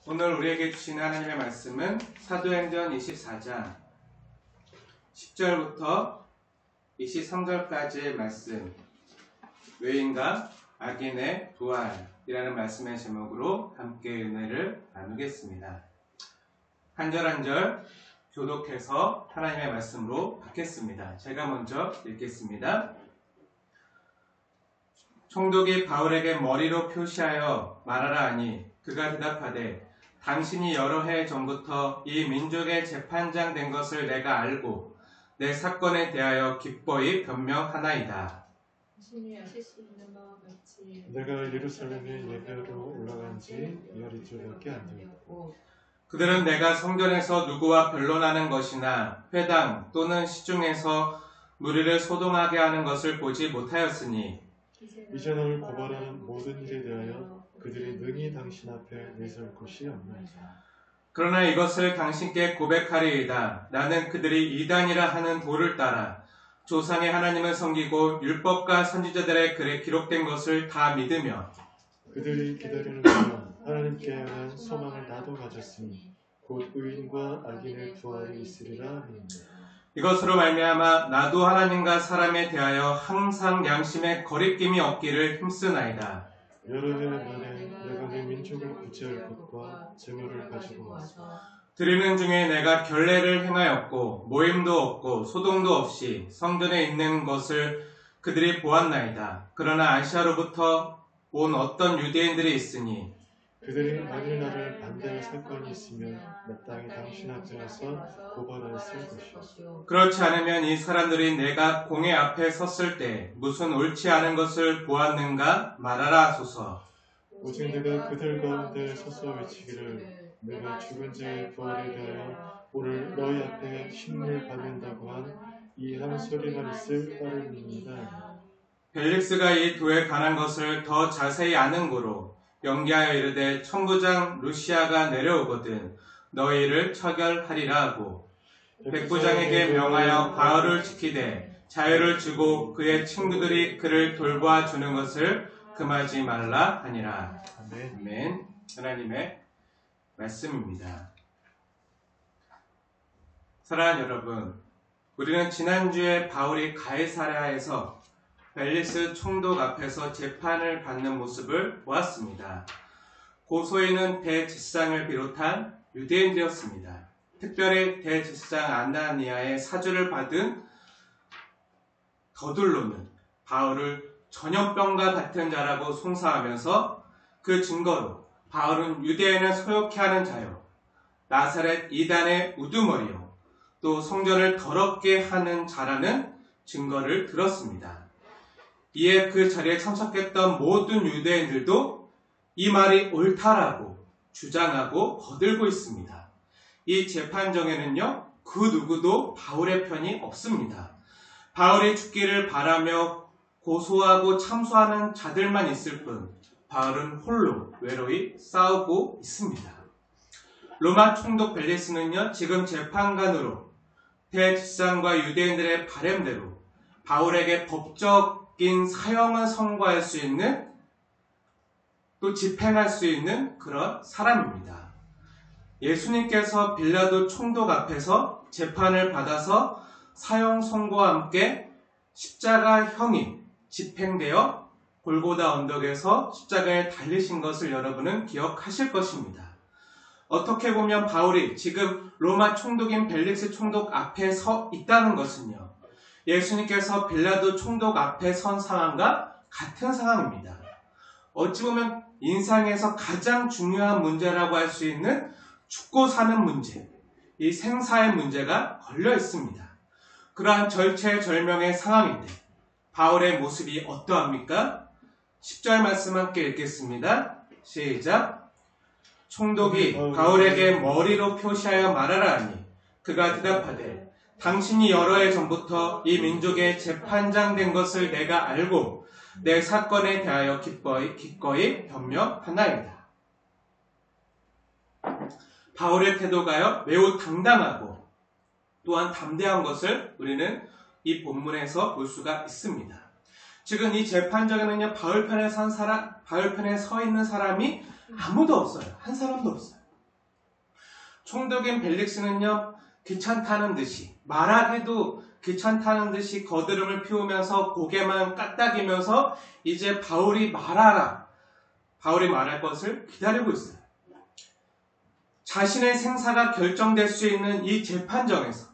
오늘 우리에게 주신 하나님의 말씀은 사도행전 24장 10절부터 23절까지의 말씀, 외인과 악인의 부활이라는 말씀의 제목으로 함께 은혜를 나누겠습니다. 한 절 한 절 교독해서 하나님의 말씀으로 받겠습니다. 제가 먼저 읽겠습니다. 총독이 바울에게 머리로 표시하여 말하라 하니 그가 대답하되 당신이 여러 해 전부터 이 민족의 재판장 된 것을 내가 알고 내 사건에 대하여 기꺼이 변명하나이다. 당신이 아실 수 있는 바와 같이 내가 예루살렘에 예배로 올라간 지 열흘째밖에 안 되었고 그들은 내가 성전에서 누구와 변론하는 것이나 회당 또는 시중에서 무리를 소동하게 하는 것을 보지 못하였으니 이제 너를 고발하는 모든 일에 대하여 그들이 능히 당신 앞에 내설 곳이 없나이다. 그러나 이것을 당신께 고백하리이다. 나는 그들이 이단이라 하는 도를 따라 조상의 하나님을 섬기고 율법과 선지자들의 글에 기록된 것을 다 믿으며 그들이 기다리는 동안 하나님께 향한 소망을 나도 가졌으니 곧 의인과 악인의 부활이 있으리라 믿는다. 이것으로 말미암아 나도 하나님과 사람에 대하여 항상 양심의 거리낌이 없기를 힘쓰나이다. 여러 해 만에 내가 내 민족을 구제할 것과 재물을 가지고 와서 드리는 중에 내가 결례를 행하였고 모임도 없고 소동도 없이 성전에 있는 것을 그들이 보았나이다. 그러나 아시아로부터 온 어떤 유대인들이 있으니 그들이 만일 나를 반대할 사건이 있으면 마땅히 당신 앞에서 고발하였을 것이요. 그렇지 않으면 이 사람들이 내가 공회 앞에 섰을 때 무슨 옳지 않은 것을 보았는가 말하라 하소서. 오직 내가 그들 가운데 서서 외치기를 내가 죽은 자의 부활에 대하여 오늘 너희 앞에 신문을 받는다고 한 이 한 소리만 있을 바를 믿는다. 벨릭스가 이 도에 관한 것을 더 자세히 아는 고로 연기하여 이르되 천부장 루시아가 내려오거든 너희를 처결하리라 하고 백부장에게 명하여 바울을 지키되 자유를 주고 그의 친구들이 그를 돌보아 주는 것을 금하지 말라 하니라. 아멘. 하나님의 말씀입니다. 사랑하는 여러분, 우리는 지난주에 바울이 가이사랴에서 벨릭스 총독 앞에서 재판을 받는 모습을 보았습니다. 고소인은 대제사장을 비롯한 유대인들이었습니다. 특별히 대제사장 아나니아의 사주를 받은 더둘로는 바울을 전염병과 같은 자라고 송사하면서 그 증거로 바울은 유대인을 소욕케 하는 자요, 나사렛 이단의 우두머리요, 또 성전을 더럽게 하는 자라는 증거를 들었습니다. 이에 그 자리에 참석했던 모든 유대인들도 이 말이 옳다라고 주장하고 거들고 있습니다. 이 재판정에는요, 그 누구도 바울의 편이 없습니다. 바울이 죽기를 바라며 고소하고 참소하는 자들만 있을 뿐 바울은 홀로 외로이 싸우고 있습니다. 로마 총독 벨릭스는요, 지금 재판관으로 대제사장과 유대인들의 바램대로 바울에게 법적인 사형을 선고할 수 있는, 또 집행할 수 있는 그런 사람입니다. 예수님께서 빌라도 총독 앞에서 재판을 받아서 사형 선고와 함께 십자가형이 집행되어 골고다 언덕에서 십자가에 달리신 것을 여러분은 기억하실 것입니다. 어떻게 보면 바울이 지금 로마 총독인 벨릭스 총독 앞에 서 있다는 것은요, 예수님께서 빌라도 총독 앞에 선 상황과 같은 상황입니다. 어찌 보면 인생에서 가장 중요한 문제라고 할 수 있는 죽고 사는 문제, 이 생사의 문제가 걸려 있습니다. 그러한 절체절명의 상황인데 바울의 모습이 어떠합니까? 10절 말씀 함께 읽겠습니다. 시작. 총독이 바울에게 머리로 표시하여 말하라 하니 그가 대답하되 당신이 여러 해 전부터 이 민족의 재판장 된 것을 내가 알고 내 사건에 대하여 기꺼이 변명하나이다. 바울의 태도가요, 매우 당당하고 또한 담대한 것을 우리는 이 본문에서 볼 수가 있습니다. 지금 이 재판정에는요, 바울 편에 서 있는 사람이 아무도 없어요. 한 사람도 없어요. 총독인 벨릭스는요, 귀찮다는 듯이, 말하기도 귀찮다는 듯이 거드름을 피우면서 고개만 까딱이면서 이제 바울이 말하라, 바울이 말할 것을 기다리고 있어요. 자신의 생사가 결정될 수 있는 이 재판정에서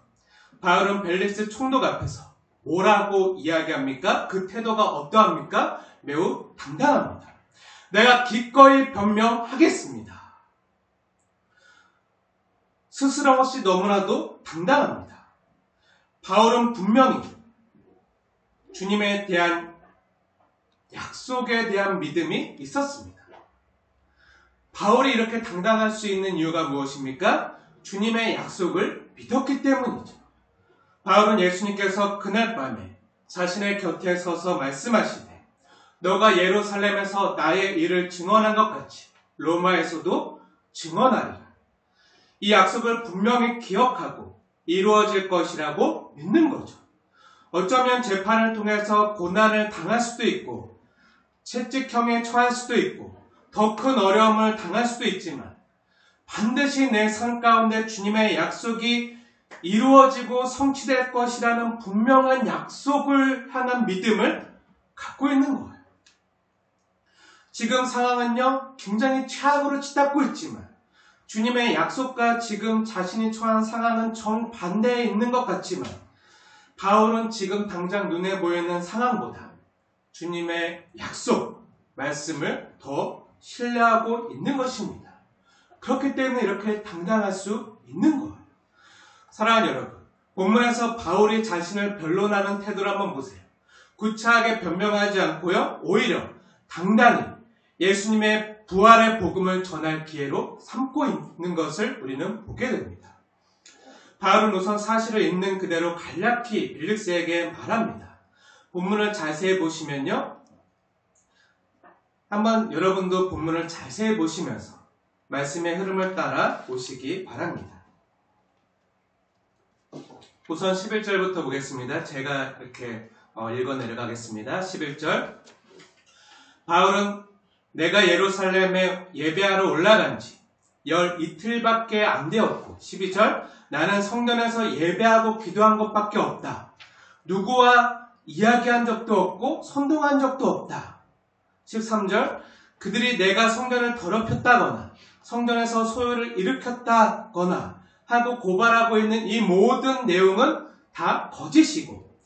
바울은 벨릭스 총독 앞에서 뭐라고 이야기합니까? 그 태도가 어떠합니까? 매우 당당합니다. 내가 기꺼이 변명하겠습니다. 스스럼 없이 너무나도 당당합니다. 바울은 분명히 주님에 대한 약속에 대한 믿음이 있었습니다. 바울이 이렇게 당당할 수 있는 이유가 무엇입니까? 주님의 약속을 믿었기 때문이죠. 바울은 예수님께서 그날 밤에 자신의 곁에 서서 말씀하시되 너가 예루살렘에서 나의 일을 증언한 것 같이 로마에서도 증언하리라. 이 약속을 분명히 기억하고 이루어질 것이라고 믿는 거죠. 어쩌면 재판을 통해서 고난을 당할 수도 있고 채찍형에 처할 수도 있고 더 큰 어려움을 당할 수도 있지만 반드시 내 삶 가운데 주님의 약속이 이루어지고 성취될 것이라는 분명한 약속을 향한 믿음을 갖고 있는 거예요. 지금 상황은요, 굉장히 최악으로 치닫고 있지만 주님의 약속과 지금 자신이 처한 상황은 정반대에 있는 것 같지만 바울은 지금 당장 눈에 보이는 상황보다 주님의 약속, 말씀을 더 신뢰하고 있는 것입니다. 그렇기 때문에 이렇게 당당할 수 있는 거예요. 사랑하는 여러분, 본문에서 바울이 자신을 변론하는 태도를 한번 보세요. 구차하게 변명하지 않고요, 오히려 당당히 예수님의 부활의 복음을 전할 기회로 삼고 있는 것을 우리는 보게 됩니다. 바울은 우선 사실을 있는 그대로 간략히 벨릭스에게 말합니다. 본문을 자세히 보시면요, 한번 여러분도 본문을 자세히 보시면서 말씀의 흐름을 따라 오시기 바랍니다. 우선 11절부터 보겠습니다. 제가 이렇게 읽어 내려가겠습니다. 11절. 바울은 내가 예루살렘에 예배하러 올라간 지 열 이틀밖에 안 되었고 12절. 나는 성전에서 예배하고 기도한 것밖에 없다. 누구와 이야기한 적도 없고 선동한 적도 없다. 13절. 그들이 내가 성전을 더럽혔다거나 성전에서 소요를 일으켰다거나 하고 고발하고 있는 이 모든 내용은 다 거짓이고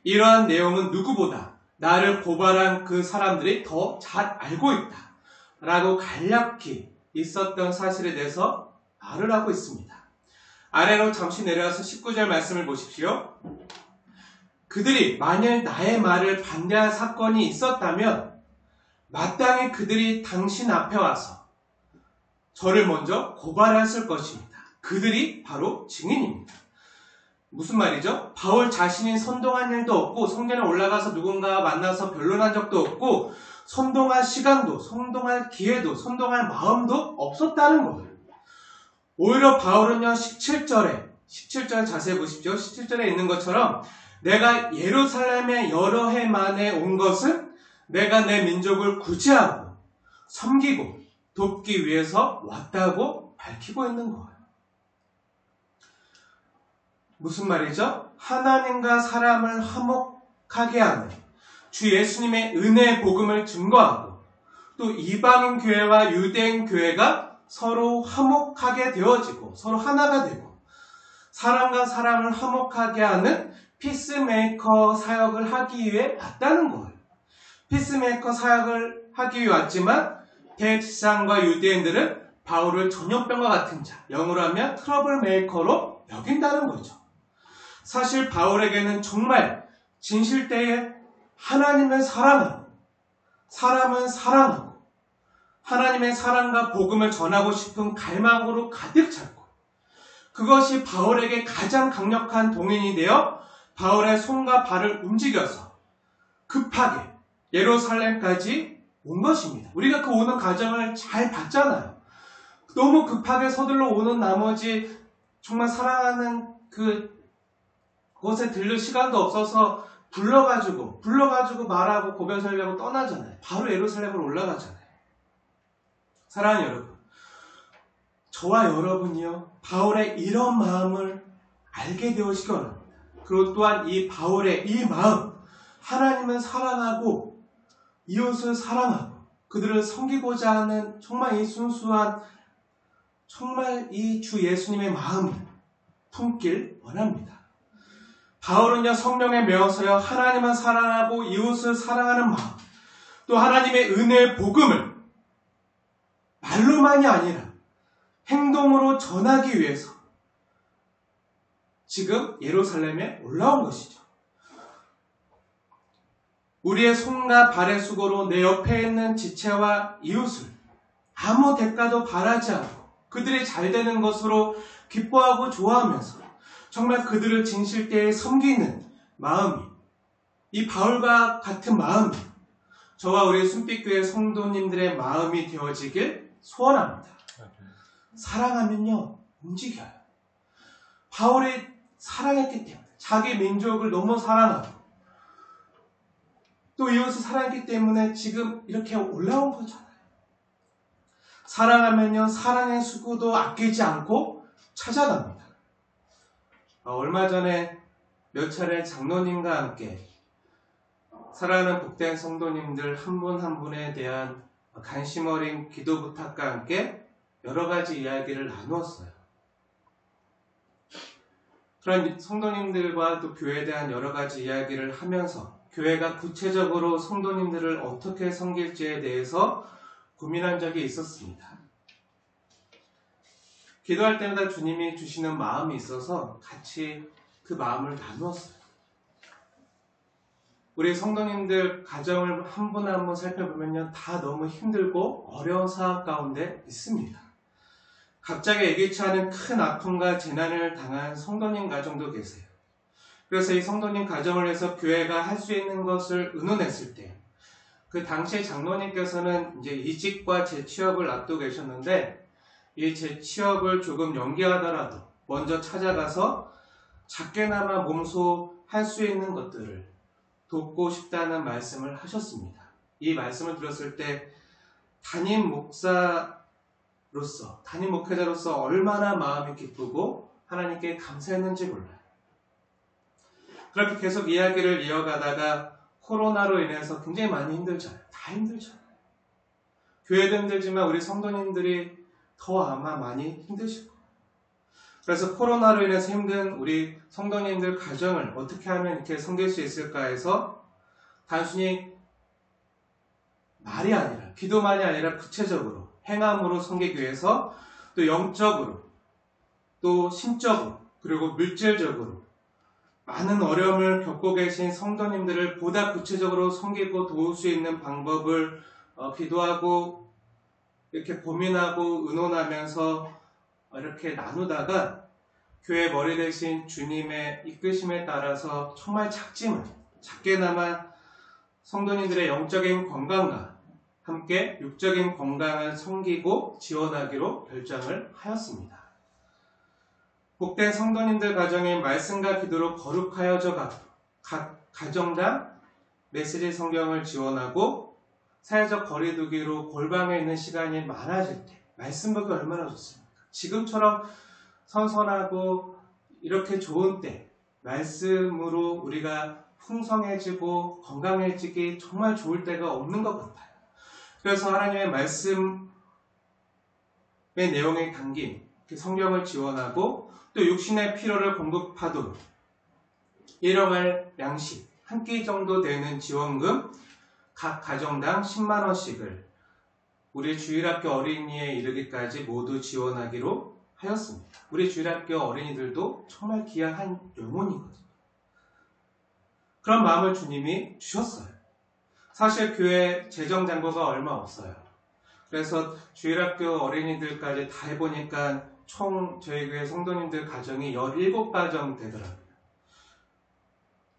이러한 내용은 누구보다 나를 고발한 그 사람들이 더 잘 알고 있다 라고 간략히 있었던 사실에 대해서 말을 하고 있습니다. 아래로 잠시 내려와서 19절 말씀을 보십시오. 그들이 만일 나의 말을 반대할 사건이 있었다면 마땅히 그들이 당신 앞에 와서 저를 먼저 고발했을 것입니다. 그들이 바로 증인입니다. 무슨 말이죠? 바울 자신이 선동한 일도 없고 성전에 올라가서 누군가 만나서 변론한 적도 없고 선동할 시간도, 선동할 기회도, 선동할 마음도 없었다는 거예요. 오히려 바울은요, 17절 자세히 보십시오. 17절에 있는 것처럼 내가 예루살렘에 여러 해 만에 온 것은 내가 내 민족을 구제하고 섬기고 돕기 위해서 왔다고 밝히고 있는 거예요. 무슨 말이죠? 하나님과 사람을 화목하게 하는 주 예수님의 은혜의 복음을 증거하고 또 이방인 교회와 유대인 교회가 서로 화목하게 되어지고 서로 하나가 되고 사람과 사람을 화목하게 하는 피스메이커 사역을 하기 위해 왔다는 거예요. 피스메이커 사역을 하기 위해 왔지만 대지상과 유대인들은 바울을 전염병과 같은 자, 영어로 하면 트러블 메이커로 여긴다는 거죠. 사실 바울에게는 정말 진실되게 하나님을 사랑하고 사람은 사랑하고 하나님의 사랑과 복음을 전하고 싶은 갈망으로 가득 찼고 그것이 바울에게 가장 강력한 동인이 되어 바울의 손과 발을 움직여서 급하게 예루살렘까지 온 것입니다. 우리가 그 오는 과정을 잘 봤잖아요. 너무 급하게 서둘러 오는 나머지 정말 사랑하는 그곳에 들를 시간도 없어서 불러가지고 말하고 고별 살려고 떠나잖아요. 바로 예루살렘으로 올라가잖아요. 사랑하는 여러분, 저와 여러분이요, 바울의 이런 마음을 알게 되시기 바랍니다. 그리고 또한 이 바울의 이 마음, 하나님을 사랑하고 이웃을 사랑하고 그들을 섬기고자 하는 정말 이 순수한, 정말 이 주 예수님의 마음을 품길 원합니다. 바울은요, 성령의 명서여 하나님을 사랑하고 이웃을 사랑하는 마음, 또 하나님의 은혜의 복음을 말로만이 아니라 행동으로 전하기 위해서 지금 예루살렘에 올라온 것이죠. 우리의 손과 발의 수고로 내 옆에 있는 지체와 이웃을 아무 대가도 바라지 않고 그들이 잘 되는 것으로 기뻐하고 좋아하면서 정말 그들을 진실되이 섬기는 마음이, 이 바울과 같은 마음이 저와 우리 순빛교회 성도님들의 마음이 되어지길 소원합니다. 사랑하면요, 움직여요. 바울이 사랑했기 때문에, 자기 민족을 너무 사랑하고 또 이웃을 사랑했기 때문에 지금 이렇게 올라온 거잖아요. 사랑하면요, 사랑의 수고도 아끼지 않고 찾아갑니다. 얼마 전에 몇 차례 장로님과 함께 사랑하는 복된 성도님들 한 분 한 분에 대한 관심 어린 기도 부탁과 함께 여러 가지 이야기를 나누었어요. 그런 성도님들과 또 교회에 대한 여러 가지 이야기를 하면서 교회가 구체적으로 성도님들을 어떻게 섬길지에 대해서 고민한 적이 있었습니다. 기도할 때마다 주님이 주시는 마음이 있어서 같이 그 마음을 나누었어요. 우리 성도님들 가정을 한 분 한 분 살펴보면요, 다 너무 힘들고 어려운 상황 가운데 있습니다. 갑자기 예기치 않은 큰 아픔과 재난을 당한 성도님 가정도 계세요. 그래서 이 성도님 가정을 위해서 교회가 할 수 있는 것을 의논했을 때, 그 당시 장로님께서는 이제 이직과 재취업을 앞두고 계셨는데, 이 재취업을 조금 연기하더라도 먼저 찾아가서 작게나마 몸소 할 수 있는 것들을 돕고 싶다는 말씀을 하셨습니다. 이 말씀을 들었을 때 담임 목회자로서 얼마나 마음이 기쁘고 하나님께 감사했는지 몰라요. 그렇게 계속 이야기를 이어가다가 코로나로 인해서 굉장히 많이 힘들잖아요. 다 힘들잖아요. 교회도 힘들지만 우리 성도님들이 더 아마 많이 힘드실 거예요. 그래서 코로나로 인해서 힘든 우리 성도님들 가정을 어떻게 하면 이렇게 섬길 수 있을까 해서 단순히 말이 아니라, 기도만이 아니라 구체적으로 행함으로 섬기기 위해서 또 영적으로, 또 심적으로, 그리고 물질적으로 많은 어려움을 겪고 계신 성도님들을 보다 구체적으로 섬기고 도울 수 있는 방법을 기도하고 이렇게 고민하고 의논하면서 이렇게 나누다가 교회 머리 대신 주님의 이끄심에 따라서 정말 작게나마 성도님들의 영적인 건강과 함께 육적인 건강을 섬기고 지원하기로 결정을 하였습니다. 복된 성도님들 가정의 말씀과 기도로 거룩하여져 각 가정당 메시지 성경을 지원하고 사회적 거리두기로 골방에 있는 시간이 많아질 때 말씀 보기 얼마나 좋습니까? 지금처럼 선선하고 이렇게 좋은 때 말씀으로 우리가 풍성해지고 건강해지기 정말 좋을 때가 없는 것 같아요. 그래서 하나님의 말씀의 내용에 담긴 성경을 지원하고 또 육신의 필요를 공급하도록 일용할 양식 한 끼 정도 되는 지원금 각 가정당 10만원씩을 우리 주일학교 어린이에 이르기까지 모두 지원하기로 하였습니다. 우리 주일학교 어린이들도 정말 귀한 영혼이거든요. 그런 마음을 주님이 주셨어요. 사실 교회 재정장고가 얼마 없어요. 그래서 주일학교 어린이들까지 다 해보니까 총 저희 교회 성도님들 가정이 17가정 되더라고요.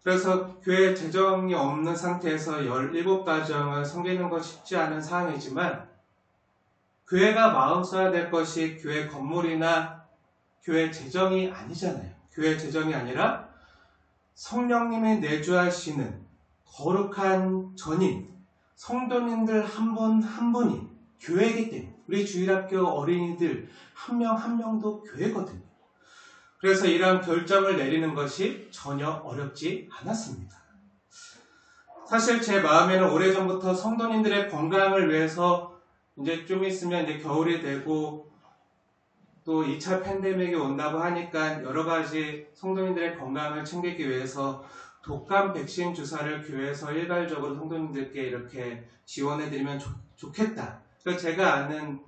그래서 교회 재정이 없는 상태에서 17가정을 섬기는 건 쉽지 않은 상황이지만 교회가 마음 써야 될 것이 교회 건물이나 교회 재정이 아니잖아요. 교회 재정이 아니라 성령님이 내주하시는 거룩한 전인 성도님들 한 분 한 분이 교회이기 때문에 우리 주일학교 어린이들 한 명 한 명도 교회거든요. 그래서 이러한 결정을 내리는 것이 전혀 어렵지 않았습니다. 사실 제 마음에는 오래전부터 성도님들의 건강을 위해서 이제 좀 있으면 이제 겨울이 되고 또 2차 팬데믹이 온다고 하니까 여러 가지 성도님들의 건강을 챙기기 위해서 독감 백신 주사를 교회에서 일괄적으로 성도님들께 이렇게 지원해드리면 좋겠다. 그래서 제가 아는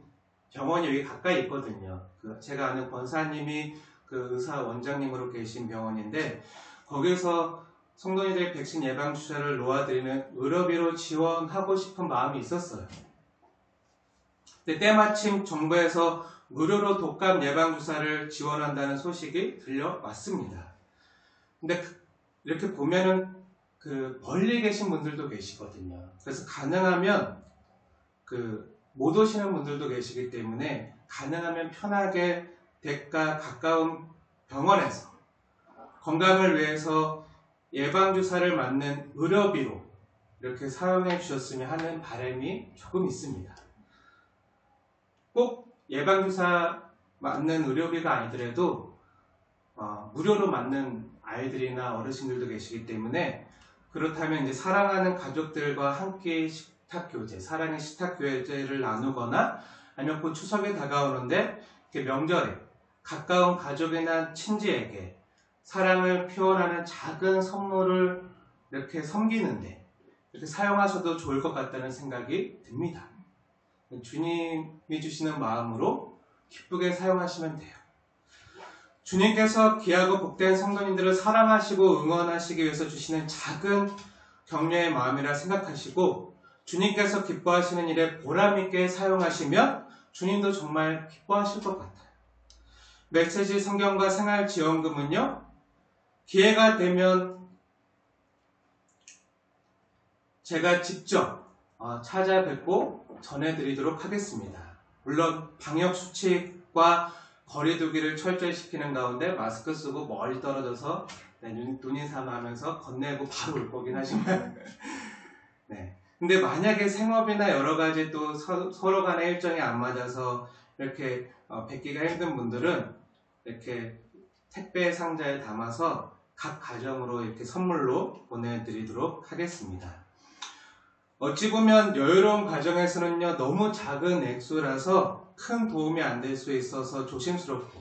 병원이 여기 가까이 있거든요. 제가 아는 권사님이 그 의사 원장님으로 계신 병원인데 거기서 성도님들의 백신 예방 주사를 놓아드리는 의료비로 지원하고 싶은 마음이 있었어요. 근데 때마침 정부에서 무료로 독감 예방 주사를 지원한다는 소식이 들려왔습니다. 근데 이렇게 보면은 멀리 계신 분들도 계시거든요. 그래서 가능하면 못 오시는 분들도 계시기 때문에 가능하면 편하게 댁과 가까운 병원에서 건강을 위해서 예방주사를 맞는 의료비로 이렇게 사용해 주셨으면 하는 바람이 조금 있습니다. 꼭 예방주사 맞는 의료비가 아니더라도 무료로 맞는 아이들이나 어르신들도 계시기 때문에 그렇다면 이제 사랑하는 가족들과 함께 식탁교제, 사랑의 식탁교제를 나누거나 아니면 곧 추석이 다가오는데 명절에 가까운 가족이나 친지에게 사랑을 표현하는 작은 선물을 이렇게 섬기는데 이렇게 사용하셔도 좋을 것 같다는 생각이 듭니다. 주님이 주시는 마음으로 기쁘게 사용하시면 돼요. 주님께서 귀하고 복된 성도님들을 사랑하시고 응원하시기 위해서 주시는 작은 격려의 마음이라 생각하시고 주님께서 기뻐하시는 일에 보람있게 사용하시면 주님도 정말 기뻐하실 것 같아요. 메시지 성경과 생활지원금은요, 기회가 되면 제가 직접 찾아뵙고 전해드리도록 하겠습니다. 물론 방역수칙과 거리두기를 철저히 시키는 가운데 마스크 쓰고 멀리 떨어져서 눈인사만 하면서 건네고 바로 올 거긴 하지만 네. 근데 만약에 생업이나 여러 가지 또 서로 간의 일정이 안 맞아서 이렇게 뵙기가 힘든 분들은 이렇게 택배 상자에 담아서 각 가정으로 이렇게 선물로 보내드리도록 하겠습니다. 어찌 보면 여유로운 가정에서는요, 너무 작은 액수라서 큰 도움이 안 될 수 있어서 조심스럽고,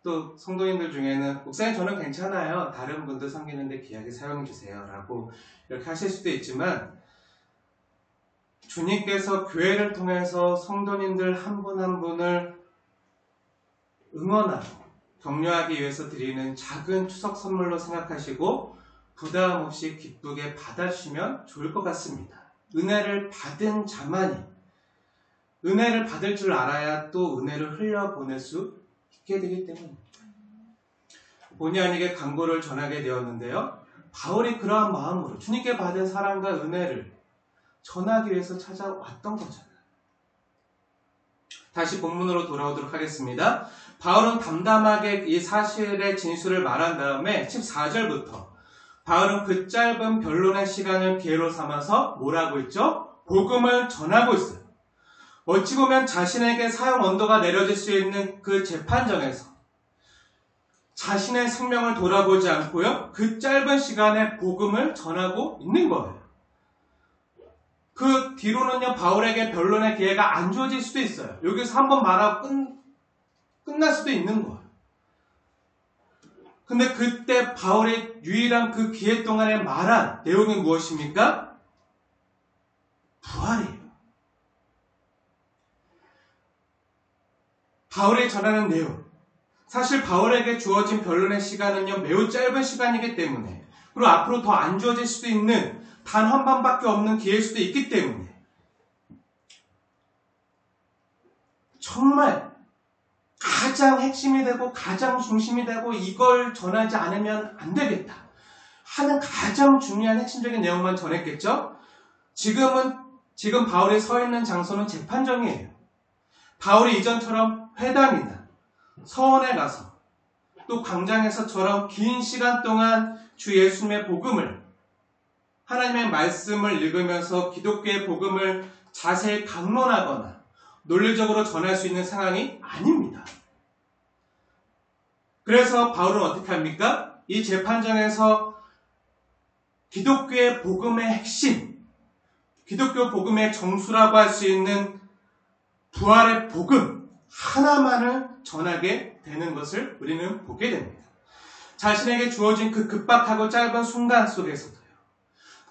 또 성도님들 중에는 목사님 저는 괜찮아요, 다른 분들 섬기는데 귀하게 사용해주세요 라고 이렇게 하실 수도 있지만 주님께서 교회를 통해서 성도님들 한 분 한 분을 응원하고 격려하기 위해서 드리는 작은 추석 선물로 생각하시고 부담 없이 기쁘게 받아주시면 좋을 것 같습니다. 은혜를 받은 자만이 은혜를 받을 줄 알아야 또 은혜를 흘려보낼 수 있게 되기 때문입니다. 본의 아니게 간구를 전하게 되었는데요. 바울이 그러한 마음으로 주님께 받은 사랑과 은혜를 전하기 위해서 찾아왔던 거잖아요. 다시 본문으로 돌아오도록 하겠습니다. 바울은 담담하게 이 사실의 진술을 말한 다음에 14절부터 바울은 그 짧은 변론의 시간을 기회로 삼아서 뭐라고 했죠? 복음을 전하고 있어요. 어찌 보면 자신에게 사형 언도가 내려질 수 있는 그 재판정에서 자신의 생명을 돌아보지 않고요, 그 짧은 시간에 복음을 전하고 있는 거예요. 그 뒤로는요, 바울에게 변론의 기회가 안 주어질 수도 있어요. 여기서 한번 말하고 끝날 수도 있는 거예요. 근데 그때 바울의 유일한 그 기회 동안에 말한 내용이 무엇입니까? 부활이에요. 바울이 전하는 내용. 사실 바울에게 주어진 변론의 시간은요, 매우 짧은 시간이기 때문에, 그리고 앞으로 더 안 주어질 수도 있는 단 한 번밖에 없는 기회일 수도 있기 때문에 정말 가장 핵심이 되고 가장 중심이 되고 이걸 전하지 않으면 안 되겠다 하는 가장 중요한 핵심적인 내용만 전했겠죠? 지금 바울이 서 있는 장소는 재판정이에요. 바울이 이전처럼 회당이나 서원에 가서 또 광장에서처럼 긴 시간 동안 주 예수님의 복음을, 하나님의 말씀을 읽으면서 기독교의 복음을 자세히 강론하거나 논리적으로 전할 수 있는 상황이 아닙니다. 그래서 바울은 어떻게 합니까? 이 재판정에서 기독교의 복음의 핵심, 기독교 복음의 정수라고 할 수 있는 부활의 복음 하나만을 전하게 되는 것을 우리는 보게 됩니다. 자신에게 주어진 그 급박하고 짧은 순간 속에서도요,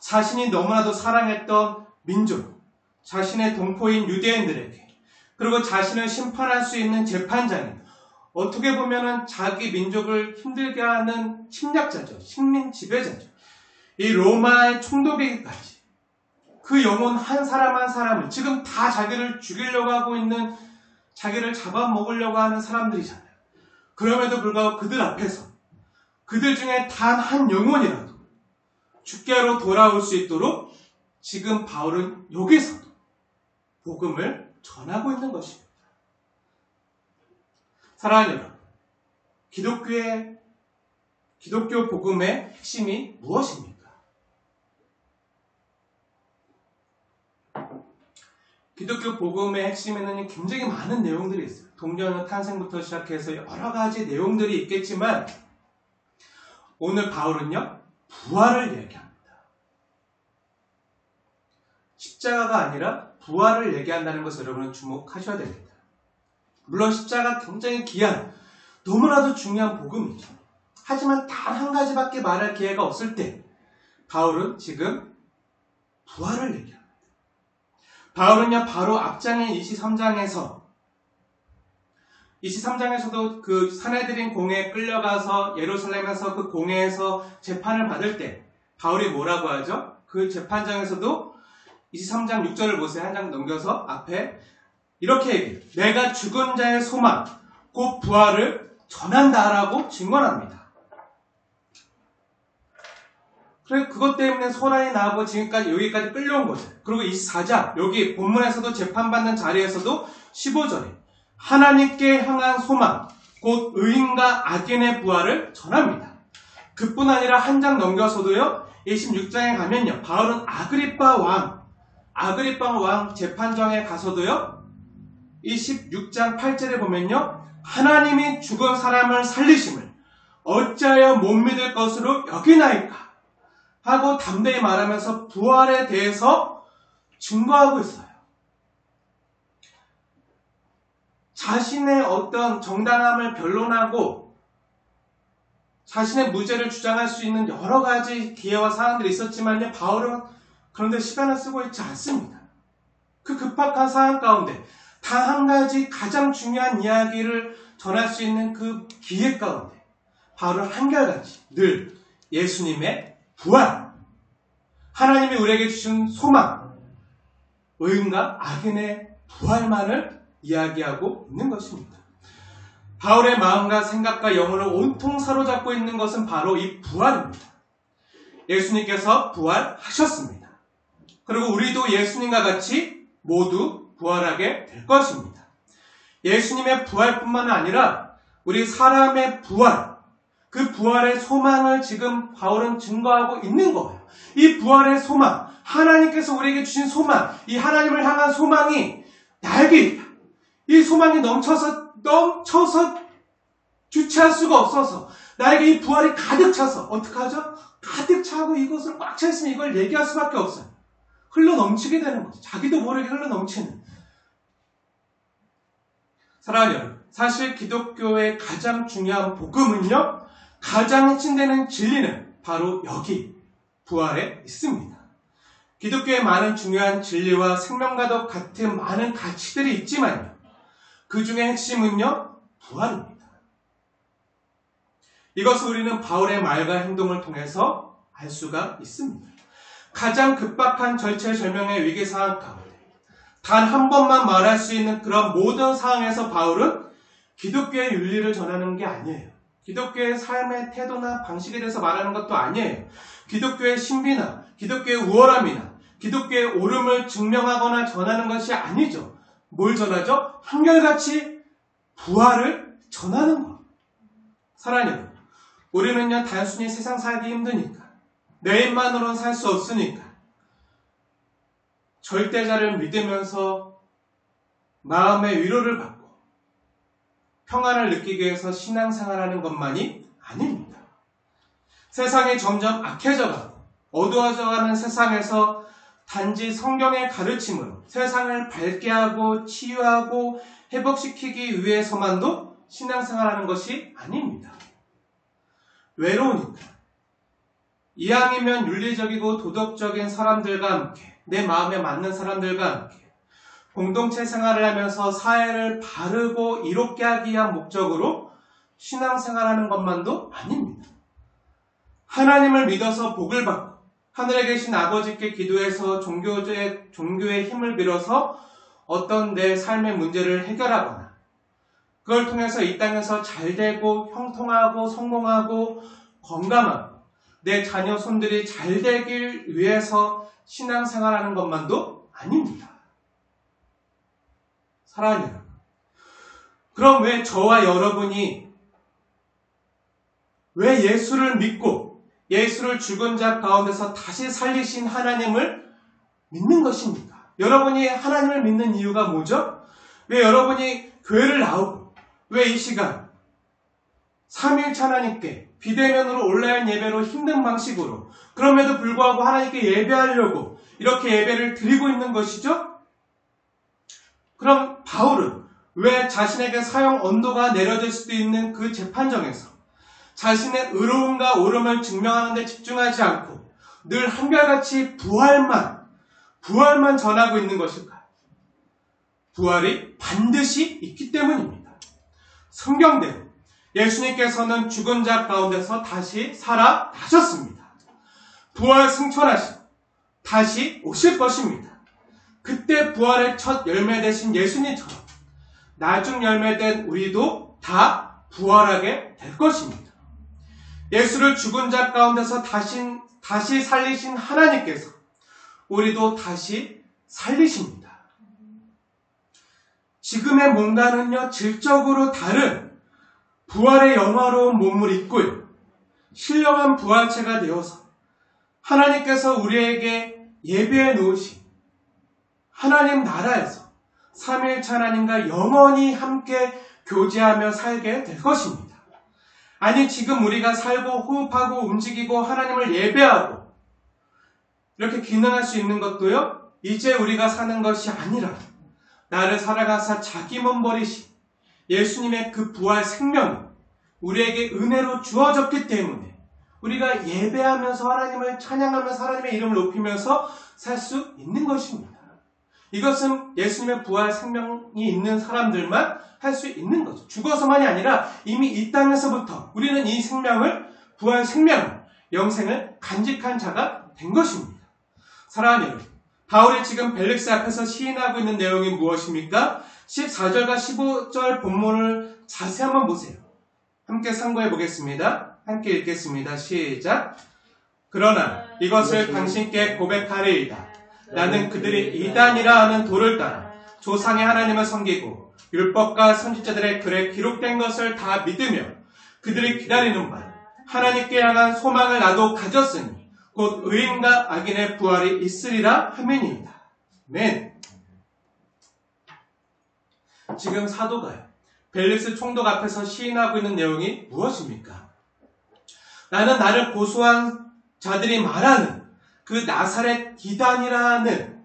자신이 너무나도 사랑했던 민족, 자신의 동포인 유대인들에게, 그리고 자신을 심판할 수 있는 재판장인, 어떻게 보면은 자기 민족을 힘들게 하는 침략자죠. 식민 지배자죠. 이 로마의 총독에게까지 그 영혼 한 사람 한 사람을, 지금 다 자기를 죽이려고 하고 있는, 자기를 잡아먹으려고 하는 사람들이잖아요. 그럼에도 불구하고 그들 앞에서 그들 중에 단 한 영혼이라도 주께로 돌아올 수 있도록 지금 바울은 여기서도 복음을 전하고 있는 것입니다. 사랑하는 여러분, 기독교 복음의 핵심이 무엇입니까? 기독교 복음의 핵심에는 굉장히 많은 내용들이 있어요. 동정의 탄생부터 시작해서 여러 가지 내용들이 있겠지만 오늘 바울은요, 부활을 얘기합니다. 십자가가 아니라 부활을 얘기한다는 것을 여러분은 주목하셔야 됩니다. 물론 십자가 굉장히 귀한, 너무나도 중요한 복음이죠. 하지만 단 한 가지밖에 말할 기회가 없을 때 바울은 지금 부활을 얘기합니다. 바울은요, 바로 앞장인 23장에서도 그 사내들인 공회에 끌려가서 예루살렘에서 그 공회에서 재판을 받을 때 바울이 뭐라고 하죠? 그 재판장에서도 23장 6절을 보세요. 한 장 넘겨서 앞에 이렇게 얘기해요. 내가 죽은 자의 소망, 곧 부활을 전한다라고 증언합니다. 그래, 그것 때문에 소란이 나고 지금까지 여기까지 끌려온 거죠. 그리고 24장, 여기 본문에서도 재판받는 자리에서도 15절에 하나님께 향한 소망, 곧 의인과 악인의 부활을 전합니다. 그뿐 아니라 한 장 넘겨서도요, 26장에 가면요, 바울은 아그리빠 왕 재판정에 가서도요, 이 16장 8절에 보면요, 하나님이 죽은 사람을 살리심을 어찌하여 못 믿을 것으로 여기나이까 하고 담대히 말하면서 부활에 대해서 증거하고 있어요. 자신의 어떤 정당함을 변론하고 자신의 무죄를 주장할 수 있는 여러 가지 기회와 사항들이 있었지만요, 바울은 그런데 시간을 쓰고 있지 않습니다. 그 급박한 상황 가운데 단 한 가지 가장 중요한 이야기를 전할 수 있는 그 기회 가운데 바울은 한결같이 늘 예수님의 부활, 하나님이 우리에게 주신 소망, 의인과 악인의 부활만을 이야기하고 있는 것입니다. 바울의 마음과 생각과 영혼을 온통 사로잡고 있는 것은 바로 이 부활입니다. 예수님께서 부활하셨습니다. 그리고 우리도 예수님과 같이 모두 부활하게 될 것입니다. 예수님의 부활뿐만 아니라 우리 사람의 부활, 그 부활의 소망을 지금 바울은 증거하고 있는 거예요. 이 부활의 소망, 하나님께서 우리에게 주신 소망, 이 하나님을 향한 소망이 나에게 있다. 이 소망이 넘쳐서 주체할 수가 없어서 나에게 이 부활이 가득 차서 어떡하죠? 가득 차고 이것을 꽉 차 있으면 이걸 얘기할 수밖에 없어요. 흘러 넘치게 되는 거죠. 자기도 모르게 흘러 넘치는. 사랑하는 여러분, 사실 기독교의 가장 중요한 복음은요, 가장 핵심되는 진리는 바로 여기 부활에 있습니다. 기독교의 많은 중요한 진리와 생명과도 같은 많은 가치들이 있지만요, 그 중에 핵심은요, 부활입니다. 이것을 우리는 바울의 말과 행동을 통해서 알 수가 있습니다. 가장 급박한 절체절명의 위기 상황 가운데 단 한 번만 말할 수 있는 그런 모든 상황에서 바울은 기독교의 윤리를 전하는 게 아니에요. 기독교의 삶의 태도나 방식에 대해서 말하는 것도 아니에요. 기독교의 신비나 기독교의 우월함이나 기독교의 옳음을 증명하거나 전하는 것이 아니죠. 뭘 전하죠? 한결같이 부활을 전하는 것. 사랑하는 여러분, 우리는요, 단순히 세상 살기 힘드니까, 내 힘만으로는 살 수 없으니까 절대자를 믿으면서 마음의 위로를 받고 평안을 느끼기 위해서 신앙생활하는 것만이 아닙니다. 세상이 점점 악해져가고 어두워져가는 세상에서 단지 성경의 가르침으로 세상을 밝게 하고 치유하고 회복시키기 위해서만도 신앙생활하는 것이 아닙니다. 외로우니까 이왕이면 윤리적이고 도덕적인 사람들과 함께 내 마음에 맞는 사람들과 함께 공동체 생활을 하면서 사회를 바르고 이롭게 하기 위한 목적으로 신앙생활하는 것만도 아닙니다. 하나님을 믿어서 복을 받고 하늘에 계신 아버지께 기도해서 종교의 힘을 빌어서 어떤 내 삶의 문제를 해결하거나 그걸 통해서 이 땅에서 잘되고 형통하고 성공하고 건강하고 내 자녀 손들이 잘 되길 위해서 신앙생활하는 것만도 아닙니다. 사랑하는 여러분, 그럼 왜 저와 여러분이 왜 예수를 믿고 예수를 죽은 자 가운데서 다시 살리신 하나님을 믿는 것입니까? 여러분이 하나님을 믿는 이유가 뭐죠? 왜 여러분이 교회를 나오고 왜 이 시간 3일차 하나님께 비대면으로 온라인 예배로 힘든 방식으로 그럼에도 불구하고 하나님께 예배하려고 이렇게 예배를 드리고 있는 것이죠? 그럼 바울은 왜 자신에게 사형 언도가 내려질 수도 있는 그 재판정에서 자신의 의로움과 옳음을 증명하는 데 집중하지 않고 늘 한결같이 부활만 전하고 있는 것일까요? 부활이 반드시 있기 때문입니다. 성경대로 예수님께서는 죽은 자 가운데서 다시 살아나셨습니다. 부활 승천하시고 다시 오실 것입니다. 그때 부활의 첫 열매 되신 예수님처럼 나중 열매된 우리도 다 부활하게 될 것입니다. 예수를 죽은 자 가운데서 다시 살리신 하나님께서 우리도 다시 살리십니다. 지금의 몸과는요, 질적으로 다른 부활의 영화로운 몸을 입고요, 신령한 부활체가 되어서 하나님께서 우리에게 예배해 놓으신 하나님 나라에서 3일차 하나님과 영원히 함께 교제하며 살게 될 것입니다. 아니, 지금 우리가 살고 호흡하고 움직이고 하나님을 예배하고 이렇게 기능할 수 있는 것도요, 이제 우리가 사는 것이 아니라 나를 살아가사 자기 몸 버리신 예수님의 그 부활 생명이 우리에게 은혜로 주어졌기 때문에 우리가 예배하면서 하나님을 찬양하면서 하나님의 이름을 높이면서 살 수 있는 것입니다. 이것은 예수님의 부활 생명이 있는 사람들만 할 수 있는 거죠. 죽어서만이 아니라 이미 이 땅에서부터 우리는 이 생명을, 부활 생명, 영생을 간직한 자가 된 것입니다. 사랑하는 여러분, 바울이 지금 벨릭스 앞에서 시인하고 있는 내용이 무엇입니까? 14절과 15절 본문을 자세히 한번 보세요. 함께 상고해 보겠습니다. 함께 읽겠습니다. 시작. 그러나 이것을 당신께 고백하리이다. 나는 그들이 이단이라 하는 도를 따라 조상의 하나님을 섬기고 율법과 선지자들의 글에 기록된 것을 다 믿으며 그들이 기다리는 바 하나님께 향한 소망을 나도 가졌으니 곧 의인과 악인의 부활이 있으리라 하매니이다. 아멘. 지금 사도가요, 벨릭스 총독 앞에서 시인하고 있는 내용이 무엇입니까? 나는 나를 고소한 자들이 말하는 그 나사렛 이단이라는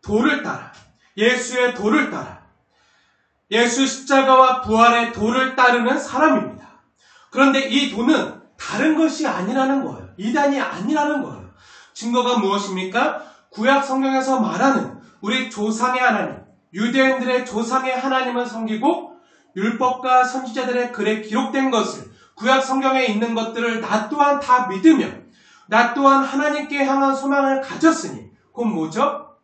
도를 따라, 예수의 도를 따라, 예수 십자가와 부활의 도를 따르는 사람입니다. 그런데 이 도는 다른 것이 아니라는 거예요. 이단이 아니라는 거예요. 증거가 무엇입니까? 구약 성경에서 말하는 우리 조상의 하나님, 유대인들의 조상의 하나님을 섬기고 율법과 선지자들의 글에 기록된 것을, 구약 성경에 있는 것들을 나 또한 다 믿으며 나 또한 하나님께 향한 소망을 가졌으니, 곧 뭐죠?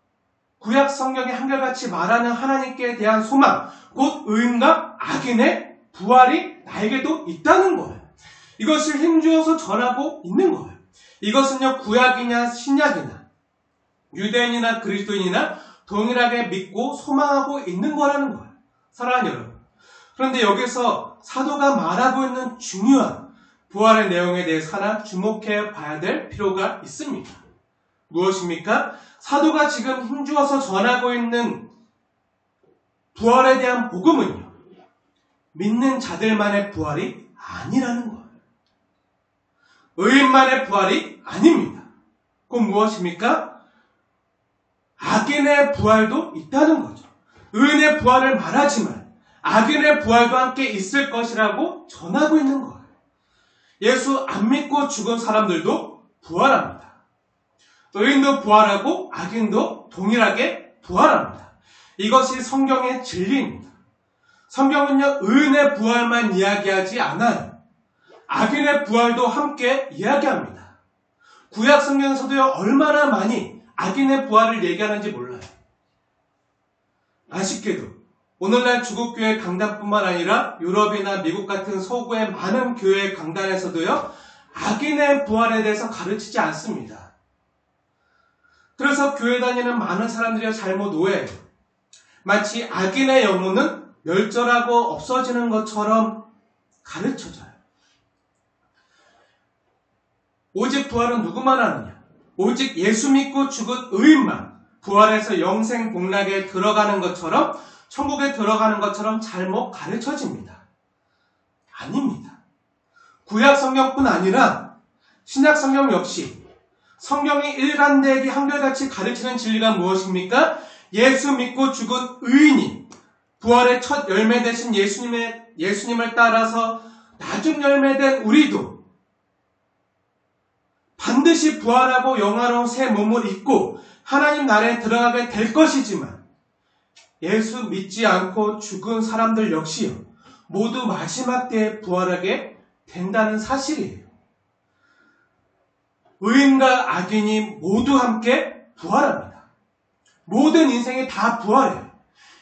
구약 성경에 한결같이 말하는 하나님께 대한 소망, 곧 의인과 악인의 부활이 나에게도 있다는 거예요. 이것을 힘주어서 전하고 있는 거예요. 이것은요, 구약이냐 신약이나 유대인이나 그리스도인이나 동일하게 믿고 소망하고 있는 거라는 거예요. 사랑하는 여러분, 그런데 여기서 사도가 말하고 있는 중요한 부활의 내용에 대해서 하나 주목해 봐야 될 필요가 있습니다. 무엇입니까? 사도가 지금 힘주어서 전하고 있는 부활에 대한 복음은요, 믿는 자들만의 부활이 아니라는 거예요. 의인만의 부활이 아닙니다. 그건 무엇입니까? 악인의 부활도 있다는 거죠. 의인의 부활을 말하지만 악인의 부활도 함께 있을 것이라고 전하고 있는 거예요. 예수 안 믿고 죽은 사람들도 부활합니다. 의인도 부활하고 악인도 동일하게 부활합니다. 이것이 성경의 진리입니다. 성경은요, 의인의 부활만 이야기하지 않아요. 악인의 부활도 함께 이야기합니다. 구약 성경에서도요, 얼마나 많이 악인의 부활을 얘기하는지 몰라요. 아쉽게도 오늘날 주국교회 강단뿐만 아니라 유럽이나 미국 같은 서구의 많은 교회 강단에서도요, 악인의 부활에 대해서 가르치지 않습니다. 그래서 교회 다니는 많은 사람들이 잘못 오해해요. 마치 악인의 영혼은 멸절하고 없어지는 것처럼 가르쳐져요. 오직 부활은 누구만 하느냐? 오직 예수 믿고 죽은 의인만 부활해서 영생 복락에 들어가는 것처럼, 천국에 들어가는 것처럼 잘못 가르쳐집니다. 아닙니다. 구약 성경뿐 아니라 신약 성경 역시 성경이 일관되게 한결같이 가르치는 진리가 무엇입니까? 예수 믿고 죽은 의인이 부활의 첫 열매 되신 예수님을 따라서 나중 열매된 우리도 반드시 부활하고 영화로운 새 몸을 입고 하나님 나라에 들어가게 될 것이지만, 예수 믿지 않고 죽은 사람들 역시요, 모두 마지막 때에 부활하게 된다는 사실이에요. 의인과 악인이 모두 함께 부활합니다. 모든 인생이 다 부활해요.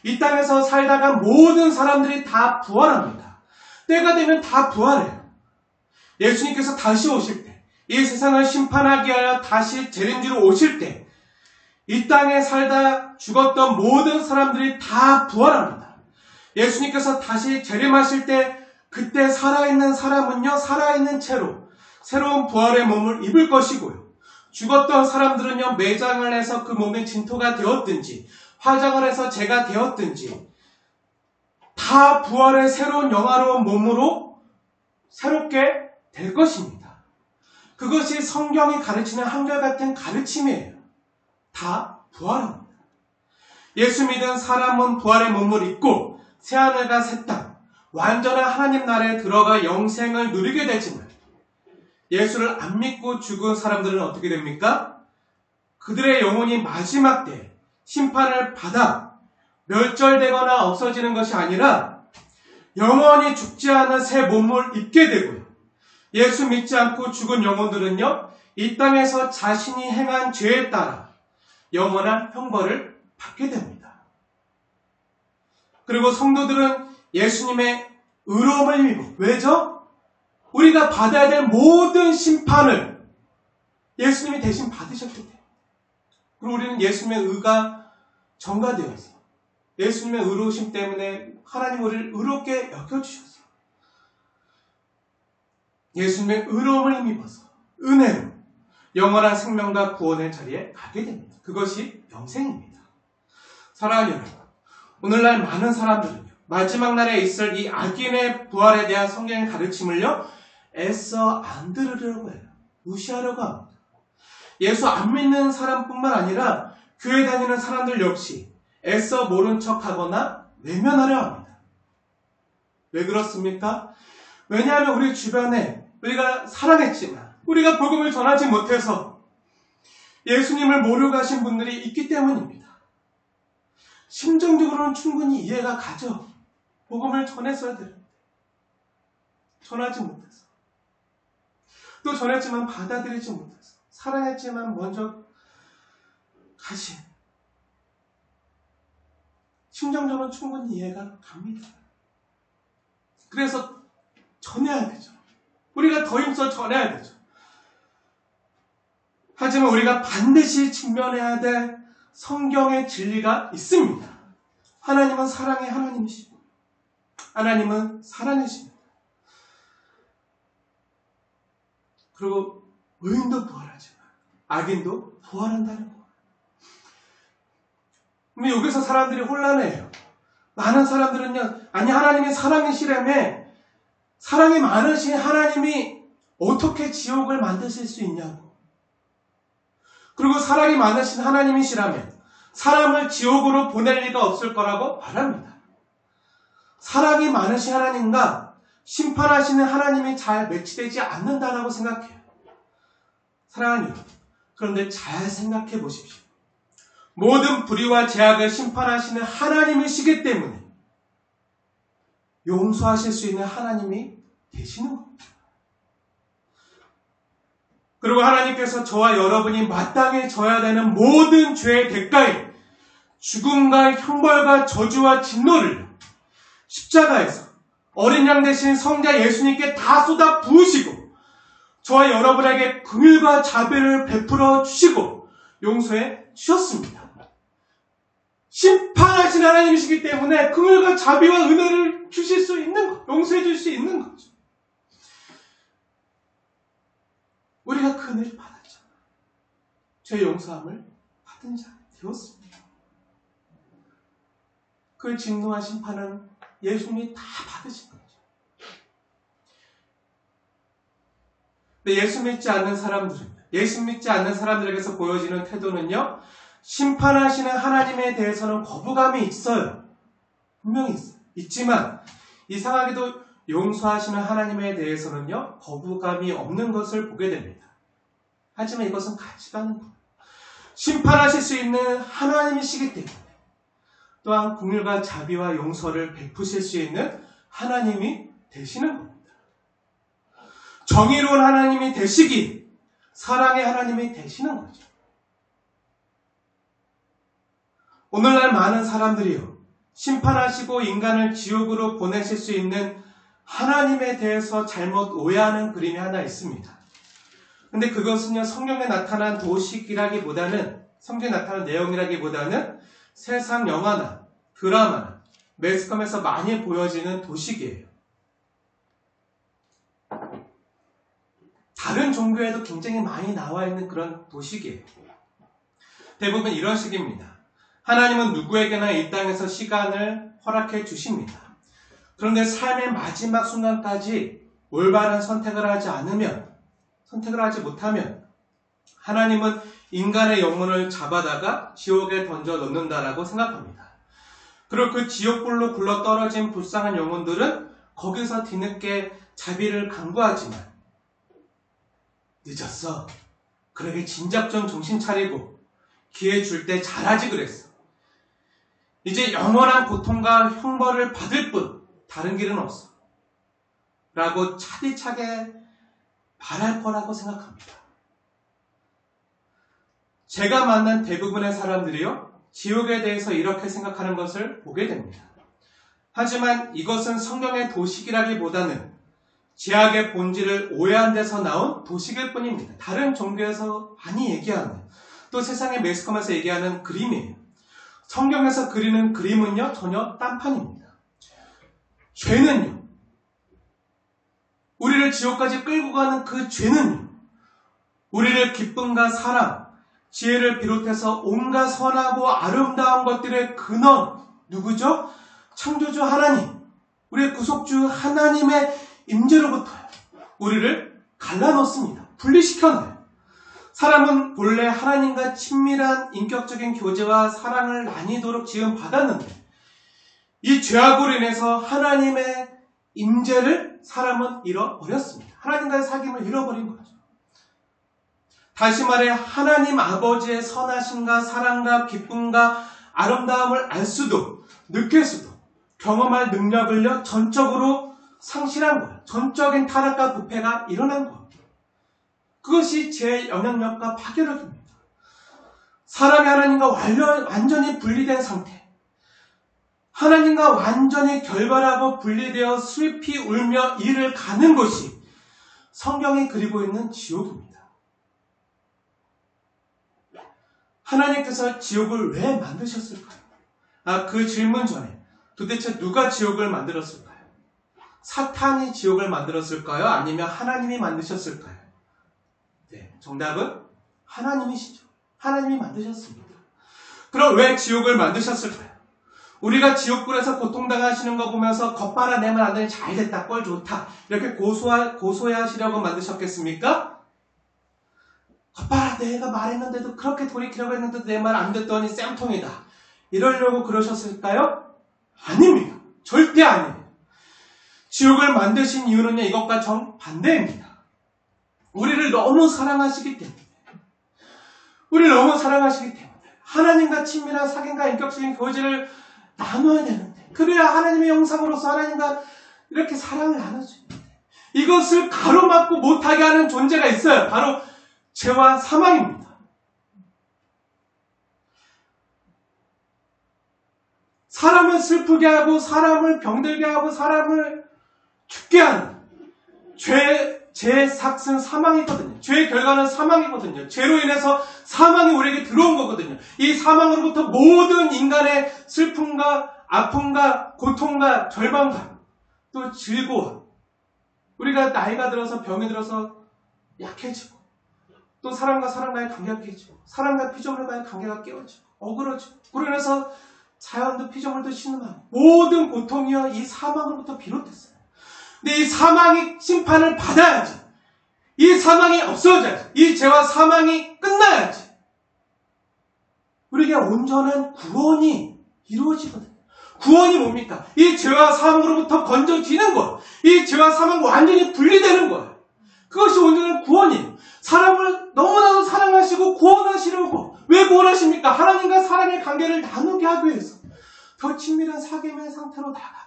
이 땅에서 살다가 모든 사람들이 다 부활합니다. 때가 되면 다 부활해요. 예수님께서 다시 오실 때, 이 세상을 심판하기 위하여 다시 재림지로 오실 때, 이 땅에 살다 죽었던 모든 사람들이 다 부활합니다. 예수님께서 다시 재림하실 때, 그때 살아있는 사람은요, 살아있는 채로 새로운 부활의 몸을 입을 것이고요, 죽었던 사람들은요, 매장을 해서 그 몸이 진토가 되었든지 화장을 해서 재가 되었든지 다 부활의 새로운 영화로운 몸으로 새롭게 될 것입니다. 그것이 성경이 가르치는 한결같은 가르침이에요. 다 부활합니다. 예수 믿은 사람은 부활의 몸을 입고 새하늘과 새 땅, 완전한 하나님 나라에 들어가 영생을 누리게 되지만, 예수를 안 믿고 죽은 사람들은 어떻게 됩니까? 그들의 영혼이 마지막 때 심판을 받아 멸절되거나 없어지는 것이 아니라 영원히 죽지 않은 새 몸을 입게 되고요, 예수 믿지 않고 죽은 영혼들은요, 이 땅에서 자신이 행한 죄에 따라 영원한 형벌을 받게 됩니다. 그리고 성도들은 예수님의 의로움을 입고, 왜죠? 우리가 받아야 될 모든 심판을 예수님이 대신 받으셨기 때문에. 그리고 우리는 예수님의 의가 전가되어 있어요. 예수님의 의로우심 때문에 하나님 우리를 의롭게 여겨주셨어요. 예수님의 의로움을 힘입어서 은혜로 영원한 생명과 구원의 자리에 가게 됩니다. 그것이 영생입니다. 사랑하는 여러분, 오늘날 많은 사람들은요, 마지막 날에 있을 이 악인의 부활에 대한 성경의 가르침을요, 애써 안 들으려고 해요. 무시하려고 합니다. 예수 안 믿는 사람뿐만 아니라 교회 다니는 사람들 역시 애써 모른 척하거나 외면하려 합니다. 왜 그렇습니까? 왜냐하면 우리 주변에 우리가 사랑했지만 우리가 복음을 전하지 못해서 예수님을 모르고 가신 분들이 있기 때문입니다. 심정적으로는 충분히 이해가 가죠. 복음을 전했어야 되는데 전하지 못해서, 또 전했지만 받아들이지 못해서, 사랑했지만 먼저 가신, 심정적으로는 충분히 이해가 갑니다. 그래서 전해야 되죠. 우리가 더 힘써 전해야 되죠. 하지만 우리가 반드시 직면해야 될 성경의 진리가 있습니다. 하나님은 사랑의 하나님이시고 하나님은 사랑이십니다. 그리고 의인도 부활하지만 악인도 부활한다는 거. 근데 여기서 사람들이 혼란해요. 많은 사람들은요, 아니 하나님이 사랑이시라며 사랑이 많으신 하나님이 어떻게 지옥을 만드실 수 있냐고. 그리고 사랑이 많으신 하나님이시라면 사람을 지옥으로 보낼 리가 없을 거라고 말합니다. 사랑이 많으신 하나님과 심판하시는 하나님이 잘 매치되지 않는다라고 생각해요. 사랑하는 여러분, 그런데 잘 생각해 보십시오. 모든 불의와 죄악을 심판하시는 하나님이시기 때문에 용서하실 수 있는 하나님이 되시는 겁니다. 그리고 하나님께서 저와 여러분이 마땅히 져야 되는 모든 죄의 대가인 죽음과 형벌과 저주와 진노를 십자가에서 어린 양 대신 성자 예수님께 다 쏟아 부으시고 저와 여러분에게 긍휼과 자비를 베풀어 주시고 용서해 주셨습니다. 심판하신 하나님이시기 때문에 긍휼과 자비와 은혜를 주실 수 있는 것, 용서해 줄 수 있는 거죠. 우리가 그 은혜를 받았잖아요. 죄 용서함을 받은 자 되었습니다. 그 진노와 심판은 예수님이 다 받으신 거죠. 근데 예수 믿지 않는 사람들에게서 보여지는 태도는요, 심판하시는 하나님에 대해서는 거부감이 있어요. 분명히 있어요. 있지만 이상하게도 용서하시는 하나님에 대해서는요, 거부감이 없는 것을 보게 됩니다. 하지만 이것은 가치라는 거예요. 심판하실 수 있는 하나님이시기 때문에 또한 긍휼과 자비와 용서를 베푸실 수 있는 하나님이 되시는 겁니다. 정의로운 하나님이 되시기, 사랑의 하나님이 되시는 거죠. 오늘날 많은 사람들이요, 심판하시고 인간을 지옥으로 보내실 수 있는 하나님에 대해서 잘못 오해하는 그림이 하나 있습니다. 근데 그것은요, 성경에 나타난 도식이라기보다는, 성경에 나타난 내용이라기보다는 세상 영화나 드라마나 매스컴에서 많이 보여지는 도식이에요. 다른 종교에도 굉장히 많이 나와 있는 그런 도식이에요. 대부분 이런 식입니다. 하나님은 누구에게나 이 땅에서 시간을 허락해 주십니다. 그런데 삶의 마지막 순간까지 올바른 선택을 하지 못하면 하나님은 인간의 영혼을 잡아다가 지옥에 던져 넣는다라고 생각합니다. 그리고 그 지옥불로 굴러 떨어진 불쌍한 영혼들은 거기서 뒤늦게 자비를 강구하지만 늦었어. 그러게 진작 좀 정신 차리고 기회 줄 때 잘하지 그랬어. 이제 영원한 고통과 형벌을 받을 뿐 다른 길은 없어. 라고 차디차게 말할 거라고 생각합니다. 제가 만난 대부분의 사람들이요, 지옥에 대해서 이렇게 생각하는 것을 보게 됩니다. 하지만 이것은 성경의 도식이라기보다는 죄악의 본질을 오해한 데서 나온 도식일 뿐입니다. 다른 종교에서 많이 얘기하는, 또 세상의 매스컴에서 얘기하는 그림이에요. 성경에서 그리는 그림은요, 전혀 딴판입니다. 죄는요, 우리를 지옥까지 끌고 가는 그 죄는요, 우리를 기쁨과 사랑, 지혜를 비롯해서 온갖 선하고 아름다운 것들의 근원, 누구죠? 창조주 하나님, 우리의 구속주 하나님의 임재로부터요, 우리를 갈라놓습니다. 분리시켜놔요. 사람은 본래 하나님과 친밀한 인격적인 교제와 사랑을 나뉘도록 지음받았는데 이 죄악으로 인해서 하나님의 임재를 사람은 잃어버렸습니다. 하나님과의 사귐을 잃어버린 거죠. 다시 말해 하나님 아버지의 선하심과 사랑과 기쁨과 아름다움을 알 수도 느낄 수도 경험할 능력을요, 전적으로 상실한 거예요. 전적인 타락과 부패가 일어난 거예요. 그것이 제 영향력과 파괴력입니다. 사람이 하나님과 완전히 분리된 상태, 하나님과 완전히 결별하고 분리되어 슬피 울며 이를 가는 것이 성경이 그리고 있는 지옥입니다. 하나님께서 지옥을 왜 만드셨을까요? 그 질문 전에 도대체 누가 지옥을 만들었을까요? 사탄이 지옥을 만들었을까요? 아니면 하나님이 만드셨을까요? 네, 정답은 하나님이시죠. 하나님이 만드셨습니다. 그럼 왜 지옥을 만드셨을까요? 우리가 지옥불에서 고통당하시는 거 보면서 겉바라내면 안 되니 잘됐다, 꼴 좋다 이렇게 고소해하시려고 만드셨겠습니까? 겉바라 내가 말했는데도 그렇게 돌이키려고 했는데도 내 말 안 듣더니 쌤통이다 이러려고 그러셨을까요? 아닙니다. 절대 아니에요. 지옥을 만드신 이유는요, 이것과 정반대입니다. 우리를 너무 사랑하시기 때문에, 하나님과 친밀한 사귐과 인격적인 교제를 나눠야 되는데, 그래야 하나님의 형상으로서 하나님과 이렇게 사랑을 나눠주는데, 이것을 가로막고 못하게 하는 존재가 있어요. 바로 죄와 사망입니다. 사람을 슬프게 하고, 사람을 병들게 하고, 사람을 죽게 하는 죄의 삭은 사망이거든요. 죄의 결과는 사망이거든요. 죄로 인해서 사망이 우리에게 들어온 거거든요. 이 사망으로부터 모든 인간의 슬픔과 아픔과 고통과 절망과 또 즐거움, 우리가 나이가 들어서 병이 들어서 약해지고, 또 사람과 사람과의 관계가 깨지고, 사람과 피조물과의 관계가 깨어지고, 어그러지고, 그로 인해서 자연도 피조물도 신음하고, 모든 고통이요 이 사망으로부터 비롯됐어요. 근데 이 사망이 심판을 받아야지, 이 사망이 없어져야지, 이 죄와 사망이 끝나야지 우리에게 온전한 구원이 이루어지거든요. 구원이 뭡니까? 이 죄와 사망으로부터 건져지는 것, 이 죄와 사망 완전히 분리되는 거예요. 그것이 온전한 구원이에요. 사람을 너무나도 사랑하시고 구원하시려고. 왜 구원하십니까? 하나님과 사랑의 관계를 나누게 하기 위해서, 더 친밀한 사귐의 상태로 나아가기.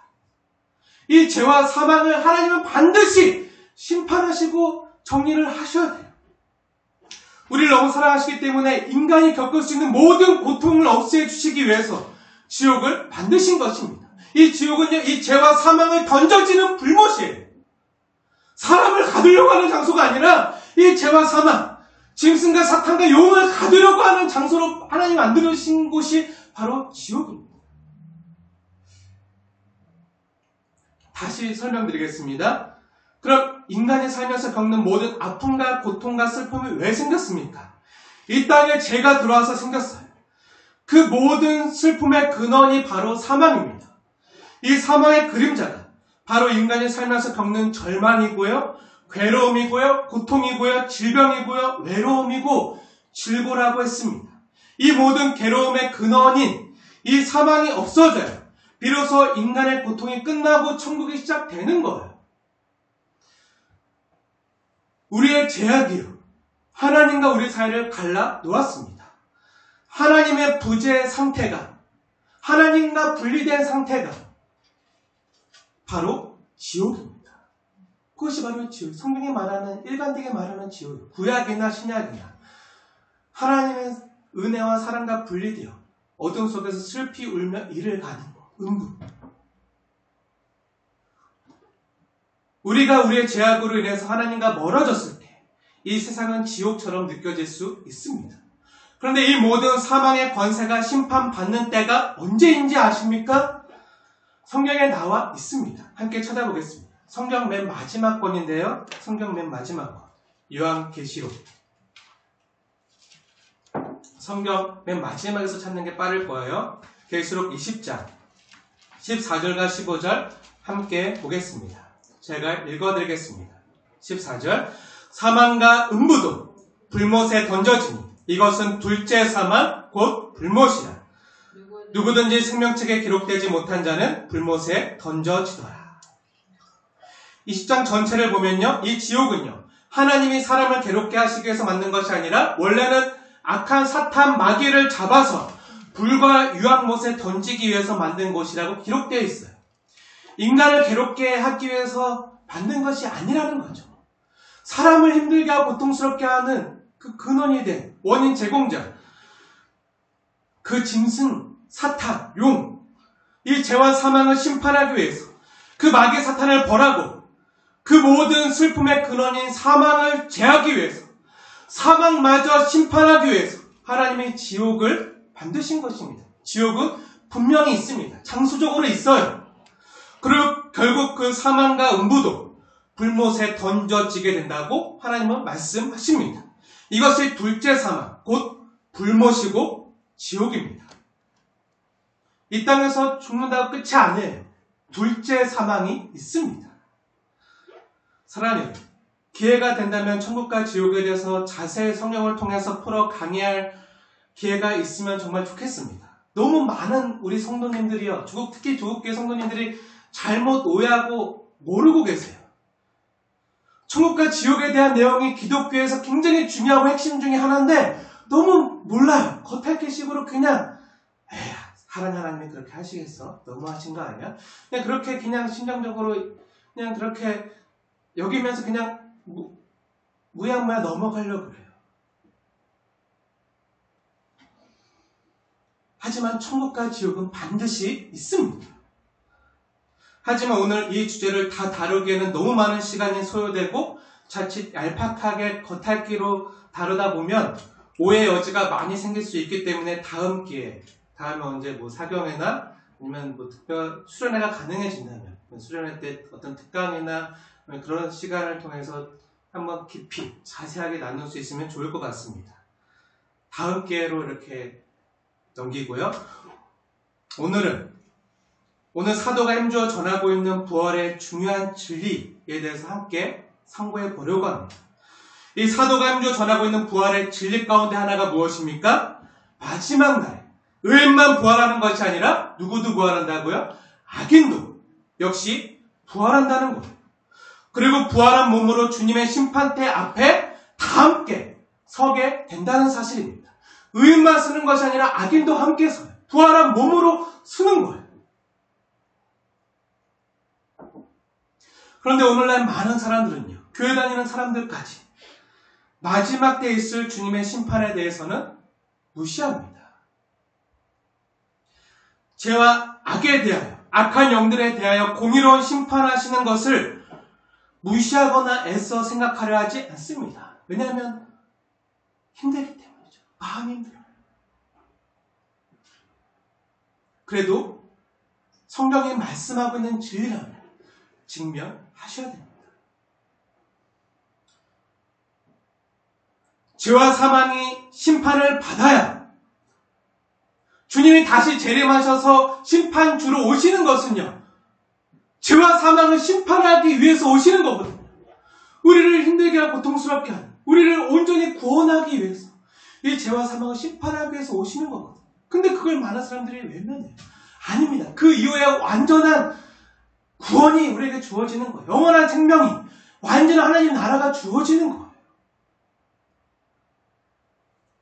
이 죄와 사망을 하나님은 반드시 심판하시고 정리를 하셔야 돼요. 우리를 너무 사랑하시기 때문에 인간이 겪을 수 있는 모든 고통을 없애주시기 위해서 지옥을 만드신 것입니다. 이 지옥은요, 이 죄와 사망을 던져지는 불못이에요. 사람을 가두려고 하는 장소가 아니라 이 죄와 사망, 짐승과 사탄과 영을 가두려고 하는 장소로 하나님 만들어주신 곳이 바로 지옥입니다. 다시 설명드리겠습니다. 그럼 인간이 살면서 겪는 모든 아픔과 고통과 슬픔이 왜 생겼습니까? 이 땅에 죄가 들어와서 생겼어요. 그 모든 슬픔의 근원이 바로 사망입니다. 이 사망의 그림자가 바로 인간이 살면서 겪는 절망이고요, 괴로움이고요, 고통이고요, 질병이고요, 외로움이고 질고라고 했습니다. 이 모든 괴로움의 근원인 이 사망이 없어져요. 비로소 인간의 고통이 끝나고 천국이 시작되는 거예요. 우리의 죄악이요, 하나님과 우리 사이를 갈라 놓았습니다. 하나님의 부재의 상태가, 하나님과 분리된 상태가 바로 지옥입니다. 그것이 바로 지옥. 성경이 말하는, 일반되게 말하는 지옥이에요. 구약이나 신약이나 하나님의 은혜와 사랑과 분리되어 어둠 속에서 슬피 울며 이를 가는 것, 음부. 우리가 우리의 죄악으로 인해서 하나님과 멀어졌을 때 이 세상은 지옥처럼 느껴질 수 있습니다. 그런데 이 모든 사망의 권세가 심판받는 때가 언제인지 아십니까? 성경에 나와 있습니다. 함께 찾아보겠습니다. 성경 맨 마지막 권인데요. 성경 맨 마지막 권. 요한계시록. 성경 맨 마지막에서 찾는 게 빠를 거예요. 계시록 20장 14절과 15절 함께 보겠습니다. 제가 읽어드리겠습니다. 14절. 사망과 음부도 불못에 던져지니 이것은 둘째 사망 곧 불못이라. 누구든지 생명책에 기록되지 못한 자는 불못에 던져지더라. 20장 전체를 보면요, 이 지옥은요, 하나님이 사람을 괴롭게 하시기 위해서 만든 것이 아니라 원래는 악한 사탄 마귀를 잡아서 불과 유황못에 던지기 위해서 만든 곳이라고 기록되어 있어요. 인간을 괴롭게 하기 위해서 만든 것이 아니라는 거죠. 사람을 힘들게 하고 고통스럽게 하는 그 근원이 된 원인 제공자, 그 짐승, 사탄, 용, 이 죄와 사망을 심판하기 위해서 그 마귀 사탄을 벌하고 그 모든 슬픔의 근원인 사망을 제하기 위해서, 사망마저 심판하기 위해서 하나님이 지옥을 만드신 것입니다. 지옥은 분명히 있습니다. 장소적으로 있어요. 그리고 결국 그 사망과 음부도 불못에 던져지게 된다고 하나님은 말씀하십니다. 이것이 둘째 사망, 곧 불못이고 지옥입니다. 이 땅에서 죽는다고 끝이 아니에요. 둘째 사망이 있습니다. 사랑하는 여러분, 기회가 된다면 천국과 지옥에 대해서 자세히 성경을 통해서 풀어 강의할 기회가 있으면 정말 좋겠습니다. 너무 많은 우리 성도님들이요, 특히 조국교회 성도님들이 잘못 오해하고 모르고 계세요. 천국과 지옥에 대한 내용이 기독교에서 굉장히 중요하고 핵심 중에 하나인데 너무 몰라요. 겉핥기식으로 그냥 하나님이 그렇게 하시겠어? 너무하신 거 아니야? 그냥 그렇게 그냥 심정적으로 그냥 그렇게 여기면서 그냥 무야무야 넘어가려고 그래요. 하지만 천국과 지옥은 반드시 있습니다. 하지만 오늘 이 주제를 다 다루기에는 너무 많은 시간이 소요되고 자칫 얄팍하게 겉핥기로 다루다 보면 오해의 여지가 많이 생길 수 있기 때문에 다음 기회에, 다음에 언제 사경회나 아니면 특별 수련회가 가능해진다면 수련회 때 어떤 특강이나 그런 시간을 통해서 한번 깊이 자세하게 나눌 수 있으면 좋을 것 같습니다. 다음 기회로 이렇게 넘기고요. 오늘 사도가 힘주어 전하고 있는 부활의 중요한 진리에 대해서 함께 상고해 보려고 합니다. 이 사도가 힘주어 전하고 있는 부활의 진리 가운데 하나가 무엇입니까? 마지막 날 의인만 부활하는 것이 아니라 누구도 부활한다고요? 악인도 역시 부활한다는 것. 그리고 부활한 몸으로 주님의 심판대 앞에 다 함께 서게 된다는 사실입니다. 의인만 쓰는 것이 아니라 악인도 함께 서요. 부활한 몸으로 쓰는 거예요. 그런데 오늘날 많은 사람들은요, 교회 다니는 사람들까지 마지막 때에 있을 주님의 심판에 대해서는 무시합니다. 죄와 악에 대하여, 악한 영들에 대하여 공의로운 심판하시는 것을 무시하거나 애써 생각하려 하지 않습니다. 왜냐하면 힘들기 때문이죠. 마음이 힘들어요. 그래도 성경이 말씀하고 있는 진리라면 직면하셔야 됩니다. 죄와 사망이 심판을 받아야 주님이 다시 재림하셔서 심판주로 오시는 것은요, 죄와 사망을 심판하기 위해서 오시는 거거든요. 우리를 힘들게 하고 고통스럽게 하는, 우리를 온전히 구원하기 위해서 이 죄와 사망을 심판하기 위해서 오시는 거거든요. 근데 그걸 많은 사람들이 외면해요. 아닙니다. 그 이후에 완전한 구원이 우리에게 주어지는 거예요. 영원한 생명이, 완전한 하나님 나라가 주어지는 거예요.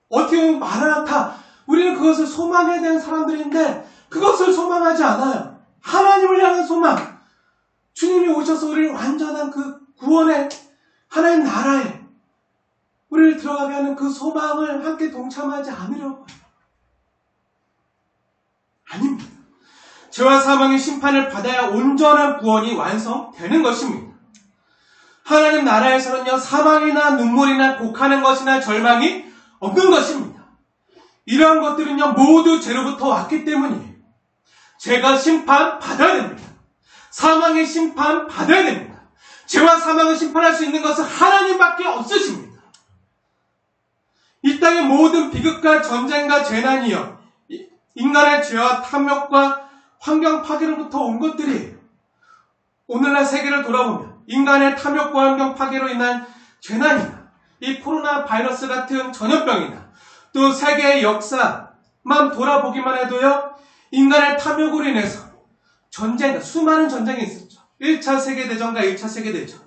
어떻게 보면 마라나타, 우리는 그것을 소망해야 되는 사람들인데 그것을 소망하지 않아요. 하나님을 향한 소망, 주님이 오셔서 우리를 완전한 그 구원의 하나님 나라에 우리를 들어가게 하는 그 소망을 함께 동참하지 않으려고 해요. 아닙니다. 죄와 사망의 심판을 받아야 온전한 구원이 완성되는 것입니다. 하나님 나라에서는요, 사망이나 눈물이나 곡하는 것이나 절망이 없는 것입니다. 이러한 것들은요, 모두 죄로부터 왔기 때문이에요. 죄가 심판 받아야 됩니다. 사망의 심판 받아야 됩니다. 죄와 사망을 심판할 수 있는 것은 하나님밖에 없으십니다. 이 땅의 모든 비극과 전쟁과 재난이요, 인간의 죄와 탐욕과 환경 파괴로부터 온 것들이에요. 오늘날 세계를 돌아보면 인간의 탐욕과 환경 파괴로 인한 재난이나 이 코로나 바이러스 같은 전염병이나 또 세계의 역사만 돌아보기만 해도요, 인간의 탐욕으로 인해서 전쟁, 수많은 전쟁이 있었죠. 1차 세계대전과 2차 세계대전,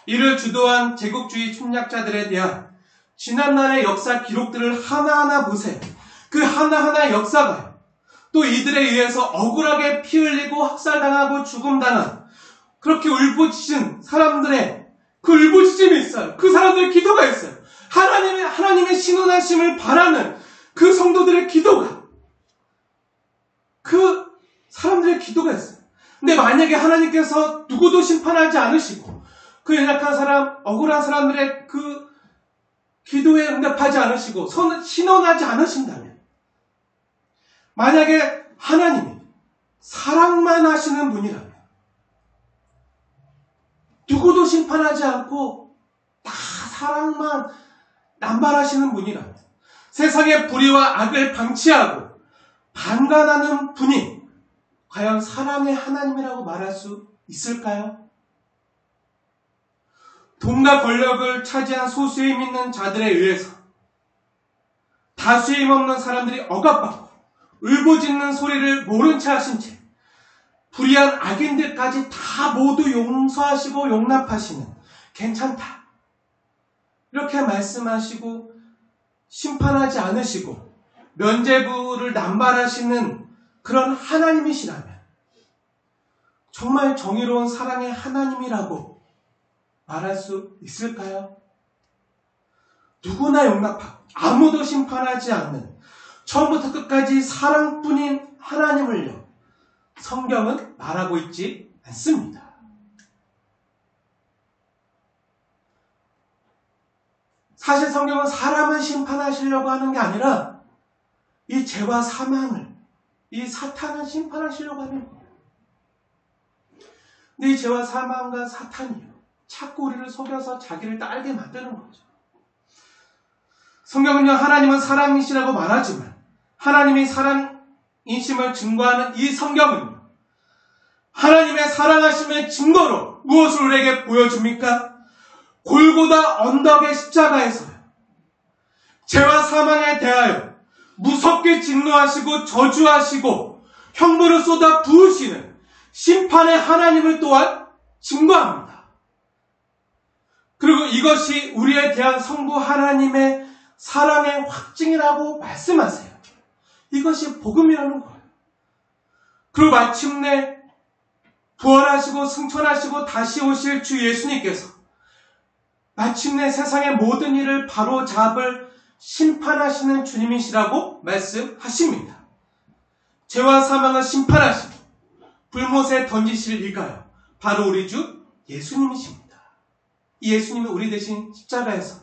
이를 주도한 제국주의 침략자들에 대한 지난날의 역사 기록들을 하나하나 보세요. 그 하나하나 역사가요, 또 이들에 의해서 억울하게 피 흘리고 학살당하고 죽음당한 그렇게 울부짖은 사람들의 그 울부짖음이 있어요. 그 사람들의 기도가 있어요. 하나님의 신원하심을 바라는 그 성도들의 기도가, 그 사람들의 기도가 있어요. 근데 만약에 하나님께서 누구도 심판하지 않으시고 그 연약한 사람, 억울한 사람들의 그 기도에 응답하지 않으시고 신원하지 않으신다면, 만약에 하나님이 사랑만 하시는 분이라면, 누구도 심판하지 않고 다 사랑만 남발하시는 분이라면, 세상의 불의와 악을 방치하고 방관하는 분이 과연 사랑의 하나님이라고 말할 수 있을까요? 돈과 권력을 차지한 소수의 힘 있는 자들에 의해서 다수의 힘없는 사람들이 억압받고 울부짖는 소리를 모른 채 하신 채 불의한 악인들까지 다 모두 용서하시고 용납하시는, 괜찮다, 이렇게 말씀하시고 심판하지 않으시고 면죄부를 남발하시는 그런 하나님이시라면 정말 정의로운 사랑의 하나님이라고 말할 수 있을까요? 누구나 용납하고 아무도 심판하지 않는 처음부터 끝까지 사랑뿐인 하나님을요, 성경은 말하고 있지 않습니다. 사실 성경은 사람을 심판하시려고 하는 게 아니라 이 죄와 사망을, 이 사탄을 심판하시려고 하는 거예요. 근데 이 죄와 사망과 사탄이요, 자꾸 우리를 속여서 자기를 따르게 만드는 거죠. 성경은요, 하나님은 사랑이시라고 말하지만 하나님이 사랑이심을 증거하는 이 성경은요, 하나님의 사랑하심의 증거로 무엇을 우리에게 보여줍니까? 골고다 언덕의 십자가에서요, 죄와 사망에 대하여 무섭게 진노하시고 저주하시고 형벌을 쏟아 부으시는 심판의 하나님을 또한 증거합니다. 그리고 이것이 우리에 대한 성부 하나님의 사랑의 확증이라고 말씀하세요. 이것이 복음이라는 거예요. 그리고 마침내 부활하시고 승천하시고 다시 오실 주 예수님께서 마침내 세상의 모든 일을 바로잡을 심판하시는 주님이시라고 말씀하십니다. 죄와 사망을 심판하시고 불못에 던지실 이가요, 바로 우리 주 예수님이십니다. 이 예수님이 우리 대신 십자가에서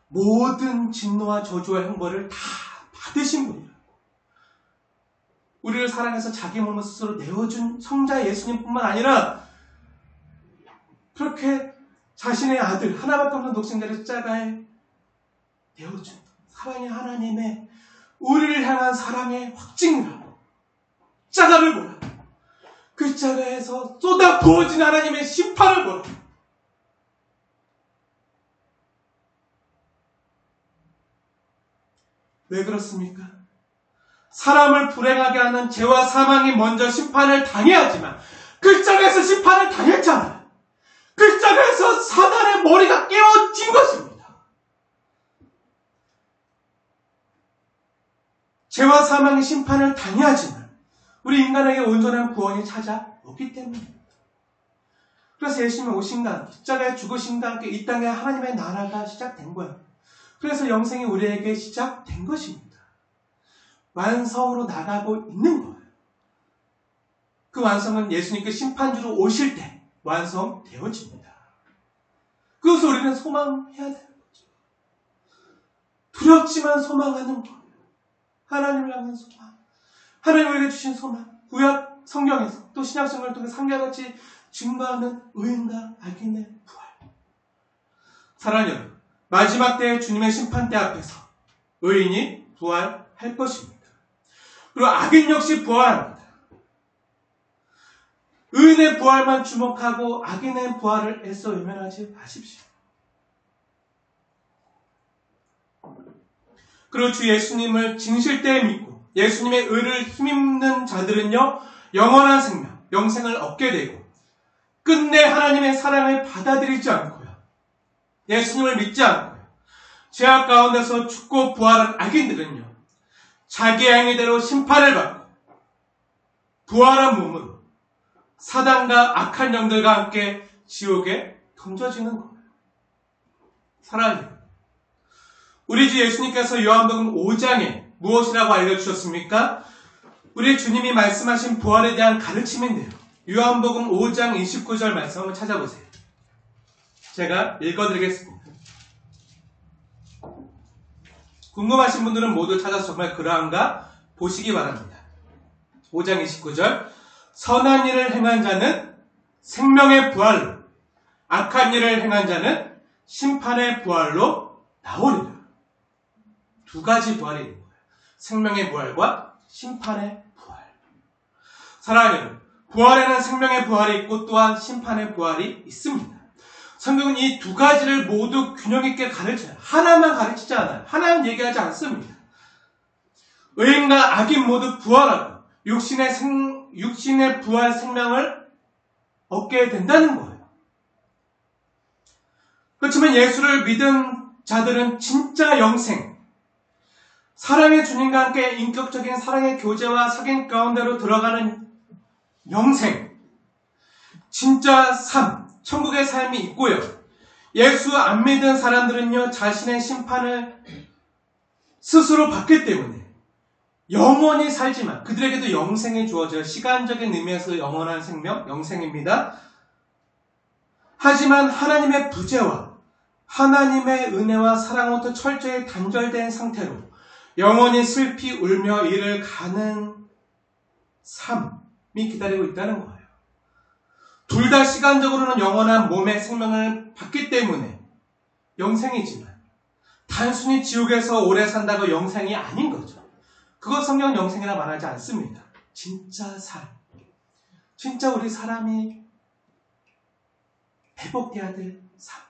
모든 진노와 저주와 형벌을 다 받으신 분이에요. 우리를 사랑해서 자기 몸을 스스로 내어준 성자 예수님뿐만 아니라 그렇게 자신의 아들 하나밖에 없는 독생자를 십자가에 내어준 사랑의 하나님의 우리를 향한 사랑의 확증이라고, 십자가를 보라, 그 십자가에서 쏟아 부어진 하나님의 심판을 보라. 왜 그렇습니까? 사람을 불행하게 하는 죄와 사망이 먼저 심판을 당해야 하지만 그 십자가에서 심판을 당했잖아요. 그 십자가에서 사단의 머리가 깨어진 것입니다. 죄와 사망의 심판을 당해야지만 우리 인간에게 온전한 구원이 찾아오기 때문입니다. 그래서 예수님이 오신과 함께, 십자가에 죽으신과 함께 이 땅에 하나님의 나라가 시작된 거예요. 그래서 영생이 우리에게 시작된 것입니다. 완성으로 나가고 있는 거예요. 그 완성은 예수님께 심판주로 오실 때 완성되어집니다. 그것을 우리는 소망해야 되는 거죠. 두렵지만 소망하는 거예요. 하나님을 향한 소망, 하나님 우리에게 주신 소망, 구약 성경에서 또 신약 성경을 통해 상계같이 증거하는 의인과 악인의 부활. 사랑하는 여러분, 마지막 때의 주님의 심판대 앞에서 의인이 부활할 것입니다. 그리고 악인 역시 부활합니다. 의인의 부활만 주목하고 악인의 부활을 애써 외면하지 마십시오. 그리고 주 예수님을 진실되게 믿고 예수님의 의를 힘입는 자들은요, 영원한 생명, 영생을 얻게 되고 끝내 하나님의 사랑을 받아들이지 않고요, 예수님을 믿지 않고요, 죄악 가운데서 죽고 부활한 악인들은요, 자기의 행위대로 심판을 받고 부활한 몸으로 사단과 악한 영들과 함께 지옥에 던져지는 거예요. 사랑하는, 우리 주 예수님께서 요한복음 5장에 무엇이라고 알려주셨습니까? 우리 주님이 말씀하신 부활에 대한 가르침인데요, 요한복음 5장 29절 말씀 한번 찾아보세요. 제가 읽어드리겠습니다. 궁금하신 분들은 모두 찾아서 정말 그러한가 보시기 바랍니다. 5장 29절, 선한 일을 행한 자는 생명의 부활로, 악한 일을 행한 자는 심판의 부활로 나오리라. 두 가지 부활이 있는 거예요. 생명의 부활과 심판의 부활. 사랑하는 여러분, 부활에는 생명의 부활이 있고 또한 심판의 부활이 있습니다. 성경은 이 두 가지를 모두 균형 있게 가르쳐요. 하나만 가르치지 않아요. 하나는 얘기하지 않습니다. 의인과 악인 모두 부활하고 육신의 부활 생명을 얻게 된다는 거예요. 그렇지만 예수를 믿은 자들은 진짜 영생, 사랑의 주님과 함께 인격적인 사랑의 교제와 사귐 가운데로 들어가는 영생, 진짜 삶, 천국의 삶이 있고요. 예수 안 믿은 사람들은요, 자신의 심판을 스스로 받기 때문에 영원히 살지만 그들에게도 영생이 주어져요. 시간적인 의미에서 영원한 생명, 영생입니다. 하지만 하나님의 부재와 하나님의 은혜와 사랑으로부터 철저히 단절된 상태로 영원히 슬피 울며 이를 가는 삶이 기다리고 있다는 거예요. 둘 다 시간적으로는 영원한 몸의 생명을 받기 때문에 영생이지만 단순히 지옥에서 오래 산다고 영생이 아닌 거죠. 그것 성경 영생이라 말하지 않습니다. 진짜 삶, 진짜 우리 사람이 회복돼야 될 삶,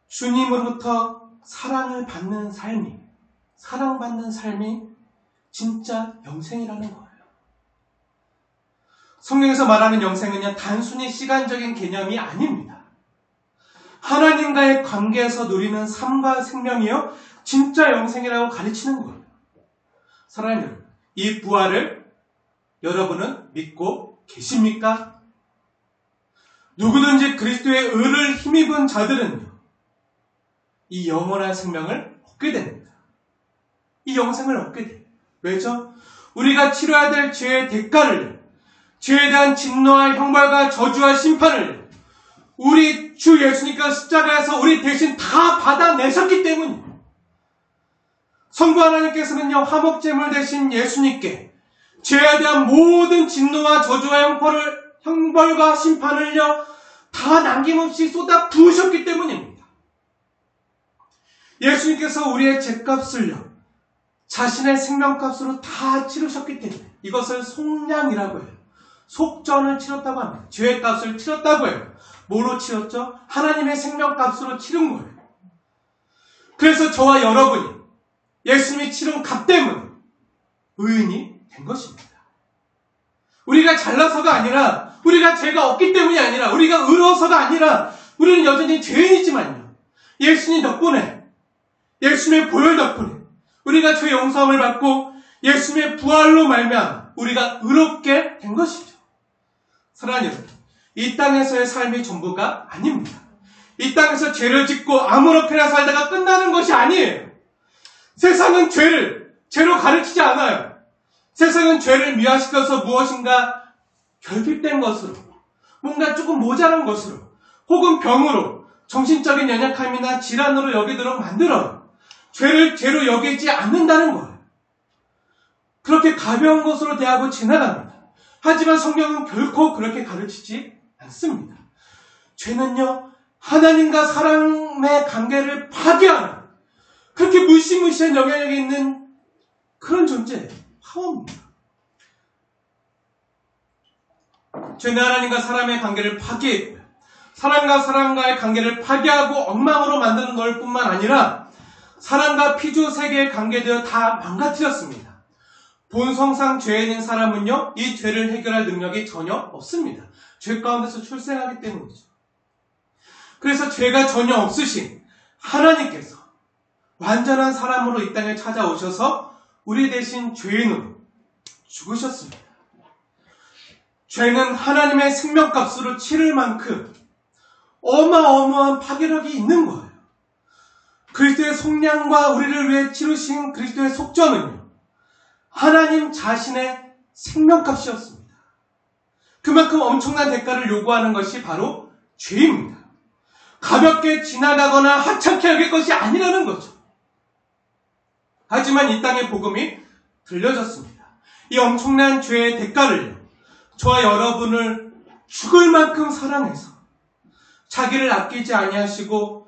주님으로부터 사랑을 받는 삶이, 사랑받는 삶이 진짜 영생이라는 거예요. 성경에서 말하는 영생은요, 단순히 시간적인 개념이 아닙니다. 하나님과의 관계에서 누리는 삶과 생명이요, 진짜 영생이라고 가르치는 거예요. 사랑하는 여러분, 이 부활을 여러분은 믿고 계십니까? 누구든지 그리스도의 의를 힘입은 자들은요, 이 영원한 생명을 얻게 됩니다. 이 영생을 얻게 돼요. 왜죠? 우리가 치러야 될 죄의 대가를, 죄에 대한 진노와 형벌과 저주와 심판을 우리 주 예수님께서 십자가에서 우리 대신 다 받아내셨기 때문이에요. 성부 하나님께서는요, 화목제물 대신 예수님께 죄에 대한 모든 진노와 저주와 형벌과 심판을요, 다 남김없이 쏟아 부으셨기 때문입니다. 예수님께서 우리의 죄값을요, 자신의 생명값으로 다 치르셨기 때문에 이것을 속량이라고 해요. 속전을 치렀다고 합니다. 죄의 값을 치렀다고 해요. 뭐로 치렀죠? 하나님의 생명값으로 치른 거예요. 그래서 저와 여러분이 예수님이 치른 값 때문에 의인이 된 것입니다. 우리가 잘나서가 아니라, 우리가 죄가 없기 때문이 아니라, 우리가 의로워서가 아니라, 우리는 여전히 죄인이지만요, 예수님 덕분에, 예수님의 보혈 덕분에 우리가 죄 용서함을 받고 예수님의 부활로 말미암아 우리가 의롭게 된 것이죠. 사랑하는 여러분, 이 땅에서의 삶이 전부가 아닙니다. 이 땅에서 죄를 짓고 아무렇게나 살다가 끝나는 것이 아니에요. 세상은 죄로 가르치지 않아요. 세상은 죄를 미화시켜서 무엇인가 결핍된 것으로, 뭔가 조금 모자란 것으로, 혹은 병으로, 정신적인 연약함이나 질환으로 여기도록 만들어요. 죄를 죄로 여기지 않는다는 거예요. 그렇게 가벼운 것으로 대하고 지나갑니다. 하지만 성경은 결코 그렇게 가르치지 않습니다. 죄는요, 하나님과 사람의 관계를 파괴하는, 그렇게 무시무시한 영향력이 있는 그런 존재예요. 파워입니다. 죄는 하나님과 사람의 관계를 파괴했고요, 사람과 사람과의 관계를 파괴하고 엉망으로 만드는 것 뿐만 아니라 사람과 피조 세계의 관계도 다 망가뜨렸습니다. 본성상 죄인인 사람은요, 이 죄를 해결할 능력이 전혀 없습니다. 죄 가운데서 출생하기 때문이죠. 그래서 죄가 전혀 없으신 하나님께서 완전한 사람으로 이 땅에 찾아오셔서 우리 대신 죄인으로 죽으셨습니다. 죄는 하나님의 생명값으로 치를 만큼 어마어마한 파괴력이 있는 거예요. 그리스도의 속량과 우리를 위해 치르신 그리스도의 속전은요, 하나님 자신의 생명값이었습니다. 그만큼 엄청난 대가를 요구하는 것이 바로 죄입니다. 가볍게 지나가거나 하찮게 여길 것이 아니라는 거죠. 하지만 이 땅의 복음이 들려졌습니다. 이 엄청난 죄의 대가를요, 저와 여러분을 죽을 만큼 사랑해서 자기를 아끼지 아니하시고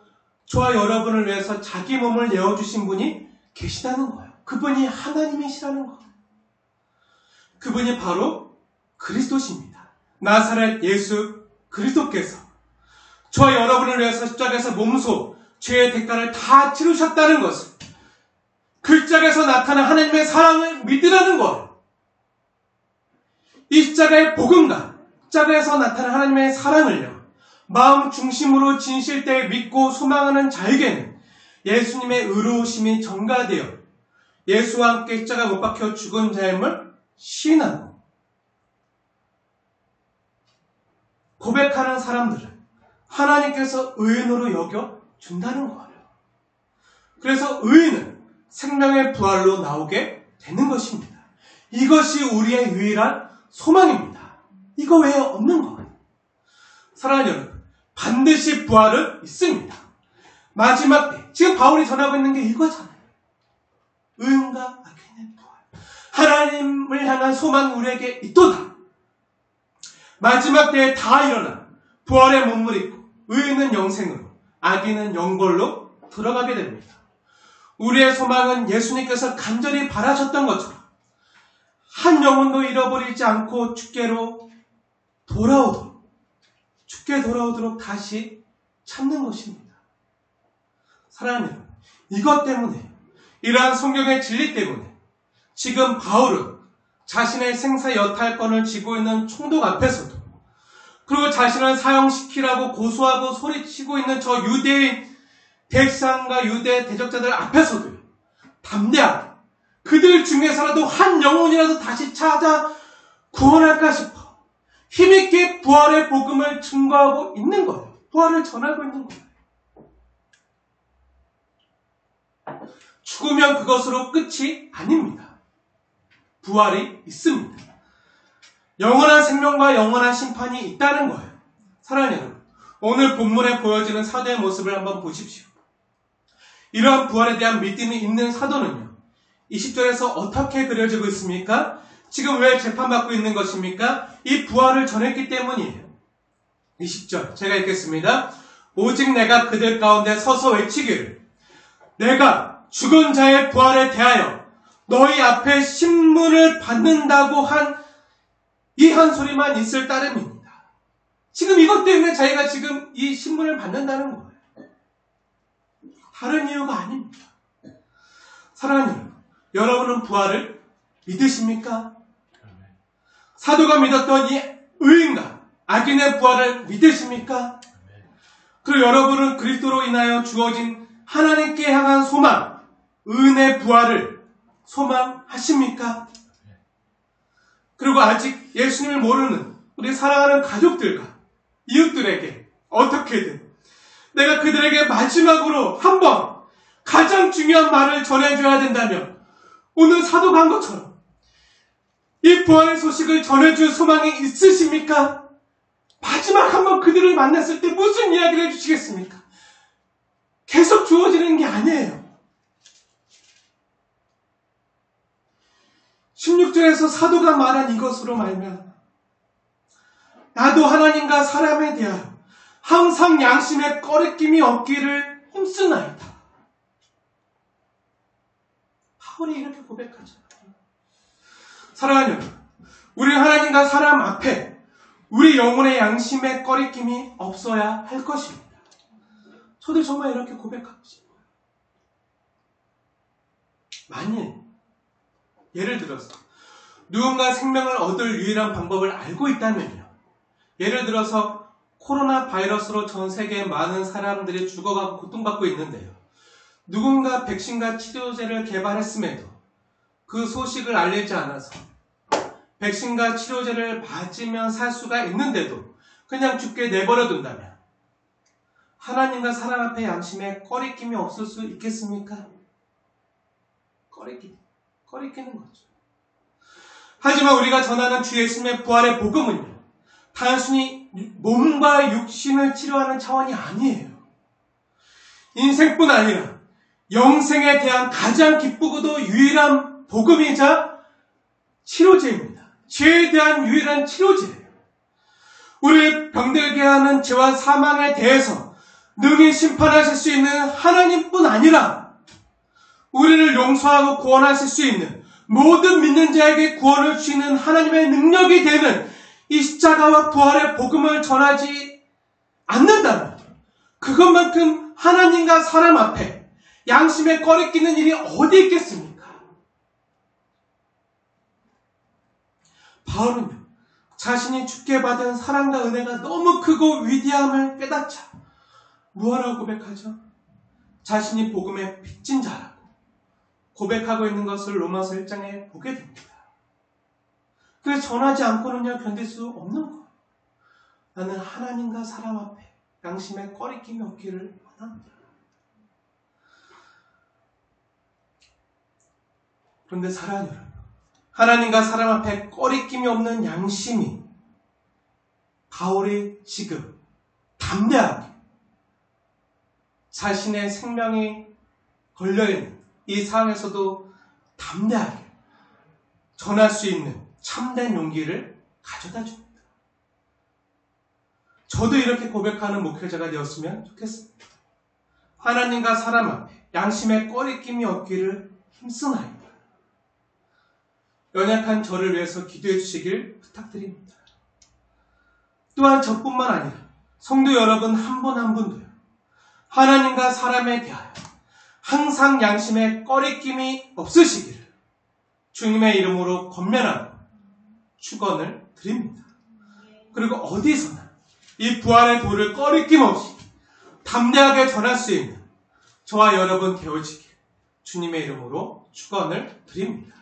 저와 여러분을 위해서 자기 몸을 내어주신 분이 계시다는 거예요. 그분이 하나님이시라는 거예요. 그분이 바로 그리스도십니다. 나사렛 예수 그리스도께서 저와 여러분을 위해서 십자가에서 몸소 죄의 대가를 다 치르셨다는 것을, 그 십자가에서 나타난 하나님의 사랑을 믿으라는 것, 이 십자가의 복음과 십자가에서 나타난 하나님의 사랑을요, 마음 중심으로 진실되게 믿고 소망하는 자에게는 예수님의 의로우심이 전가되어 예수와 함께 십자가 못 박혀 죽은 자임을 시인하고 고백하는 사람들은 하나님께서 의인으로 여겨준다는 거예요. 그래서 의인은 생명의 부활로 나오게 되는 것입니다. 이것이 우리의 유일한 소망입니다. 이거 외에 없는 거예요. 사랑하는 여러분, 반드시 부활은 있습니다. 마지막 때, 지금 바울이 전하고 있는 게 이거잖아요. 의인과 악인의 부활. 하나님을 향한 소망이 우리에게 있도다. 마지막 때에 다 일어나 부활의 몸을 입고 의인은 영생으로, 악인은 영벌로 들어가게 됩니다. 우리의 소망은 예수님께서 간절히 바라셨던 것처럼 한 영혼도 잃어버리지 않고 주께로 돌아오도록 다시 찾는 것입니다. 사랑하는 여러분, 이것 때문에, 이러한 성경의 진리 때문에 지금 바울은 자신의 생사 여탈권을 쥐고 있는 총독 앞에서도, 그리고 자신을 사형시키라고 고소하고 소리치고 있는 저 유대인 대상과 유대 대적자들 앞에서도 담대하게 그들 중에서라도 한 영혼이라도 다시 찾아 구원할까 싶어 힘있게 부활의 복음을 증거하고 있는 거예요. 부활을 전하고 있는 거예요. 죽으면 그것으로 끝이 아닙니다. 부활이 있습니다. 영원한 생명과 영원한 심판이 있다는 거예요. 사랑하는 여러분, 오늘 본문에 보여지는 사도의 모습을 한번 보십시오. 이러한 부활에 대한 믿음이 있는 사도는요, 20절에서 어떻게 그려지고 있습니까? 지금 왜 재판받고 있는 것입니까? 이 부활을 전했기 때문이에요. 20절 제가 읽겠습니다. 오직 내가 그들 가운데 서서 외치기를, 내가 죽은 자의 부활에 대하여 너희 앞에 신문을 받는다고 한 이 한 소리만 있을 따름입니다. 지금 이것 때문에 자기가 지금 이 신문을 받는다는 거예요. 다른 이유가 아닙니다. 사랑하는 여러분은 부활을 믿으십니까? 사도가 믿었던 이 의인과 악인의 부활을 믿으십니까? 그리고 여러분은 그리스도로 인하여 주어진 하나님께 향한 소망, 의인의 부활을 소망하십니까? 그리고 아직 예수님을 모르는 우리 사랑하는 가족들과 이웃들에게 어떻게든 내가 그들에게 마지막으로 한번 가장 중요한 말을 전해줘야 된다면 오늘 사도가 한 것처럼 이 부활의 소식을 전해줄 소망이 있으십니까? 마지막 한번 그들을 만났을 때 무슨 이야기를 해주시겠습니까? 계속 주어지는 게 아니에요. 16절에서 사도가 말한 이것으로 말면 나도 하나님과 사람에 대하여 항상 양심의 꺼리낌이 없기를 힘쓰나이다. 바울이 이렇게 고백하죠. 사랑하는 여러분, 우리 하나님과 사람 앞에 우리 영혼의 양심의 꺼리낌이 없어야 할 것입니다. 저도 정말 이렇게 고백하고 싶어요. 만일 예를 들어서 누군가 생명을 얻을 유일한 방법을 알고 있다면요. 예를 들어서 코로나 바이러스로 전 세계의 많은 사람들이 죽어가고 고통받고 있는데요. 누군가 백신과 치료제를 개발했음에도 그 소식을 알리지 않아서 백신과 치료제를 맞으면 살 수가 있는데도 그냥 죽게 내버려 둔다면 하나님과 사람 앞에 양심에 꺼리낌이 없을 수 있겠습니까? 꺼리끼는 거죠. 하지만 우리가 전하는 주 예수님의 부활의 복음은요, 단순히 몸과 육신을 치료하는 차원이 아니에요. 인생뿐 아니라 영생에 대한 가장 기쁘고도 유일한 복음이자 치료제입니다. 죄에 대한 유일한 치료제예요. 우리를 병들게 하는 죄와 사망에 대해서 능히 심판하실 수 있는 하나님뿐 아니라 우리를 용서하고 구원하실 수 있는 모든 믿는 자에게 구원을 주시는 하나님의 능력이 되는 이 십자가와 부활의 복음을 전하지 않는다면 그것만큼 하나님과 사람 앞에 양심에 꺼리끼는 일이 어디 있겠습니까? 바울은요, 자신이 주께 받은 사랑과 은혜가 너무 크고 위대함을 깨닫자 무엇라고 고백하죠? 자신이 복음의 빚진 자라고 고백하고 있는 것을 로마서 1장에 보게 됩니다. 그래서 전하지 않고는요 견딜 수 없는 거예요. 나는 하나님과 사람 앞에 양심에 꺼리낌이 없기를 원합니다. 그런데 사랑하는 여러분, 하나님과 사람 앞에 꺼리낌이 없는 양심이 바울이 지금 담대하게 자신의 생명이 걸려있는 이 상황에서도 담대하게 전할 수 있는 참된 용기를 가져다 줍니다. 저도 이렇게 고백하는 목회자가 되었으면 좋겠습니다. 하나님과 사람 앞에 양심에 꺼리낌이 없기를 힘쓰나이다. 연약한 저를 위해서 기도해 주시길 부탁드립니다. 또한 저뿐만 아니라 성도 여러분 한 분 한 분도요, 하나님과 사람에 대하여 항상 양심에 꺼리낌이 없으시기를 주님의 이름으로 권면하고 축원을 드립니다. 그리고 어디서나 이 부활의 도를 꺼리낌 없이 담대하게 전할 수 있는 저와 여러분 되어지길 주님의 이름으로 축원을 드립니다.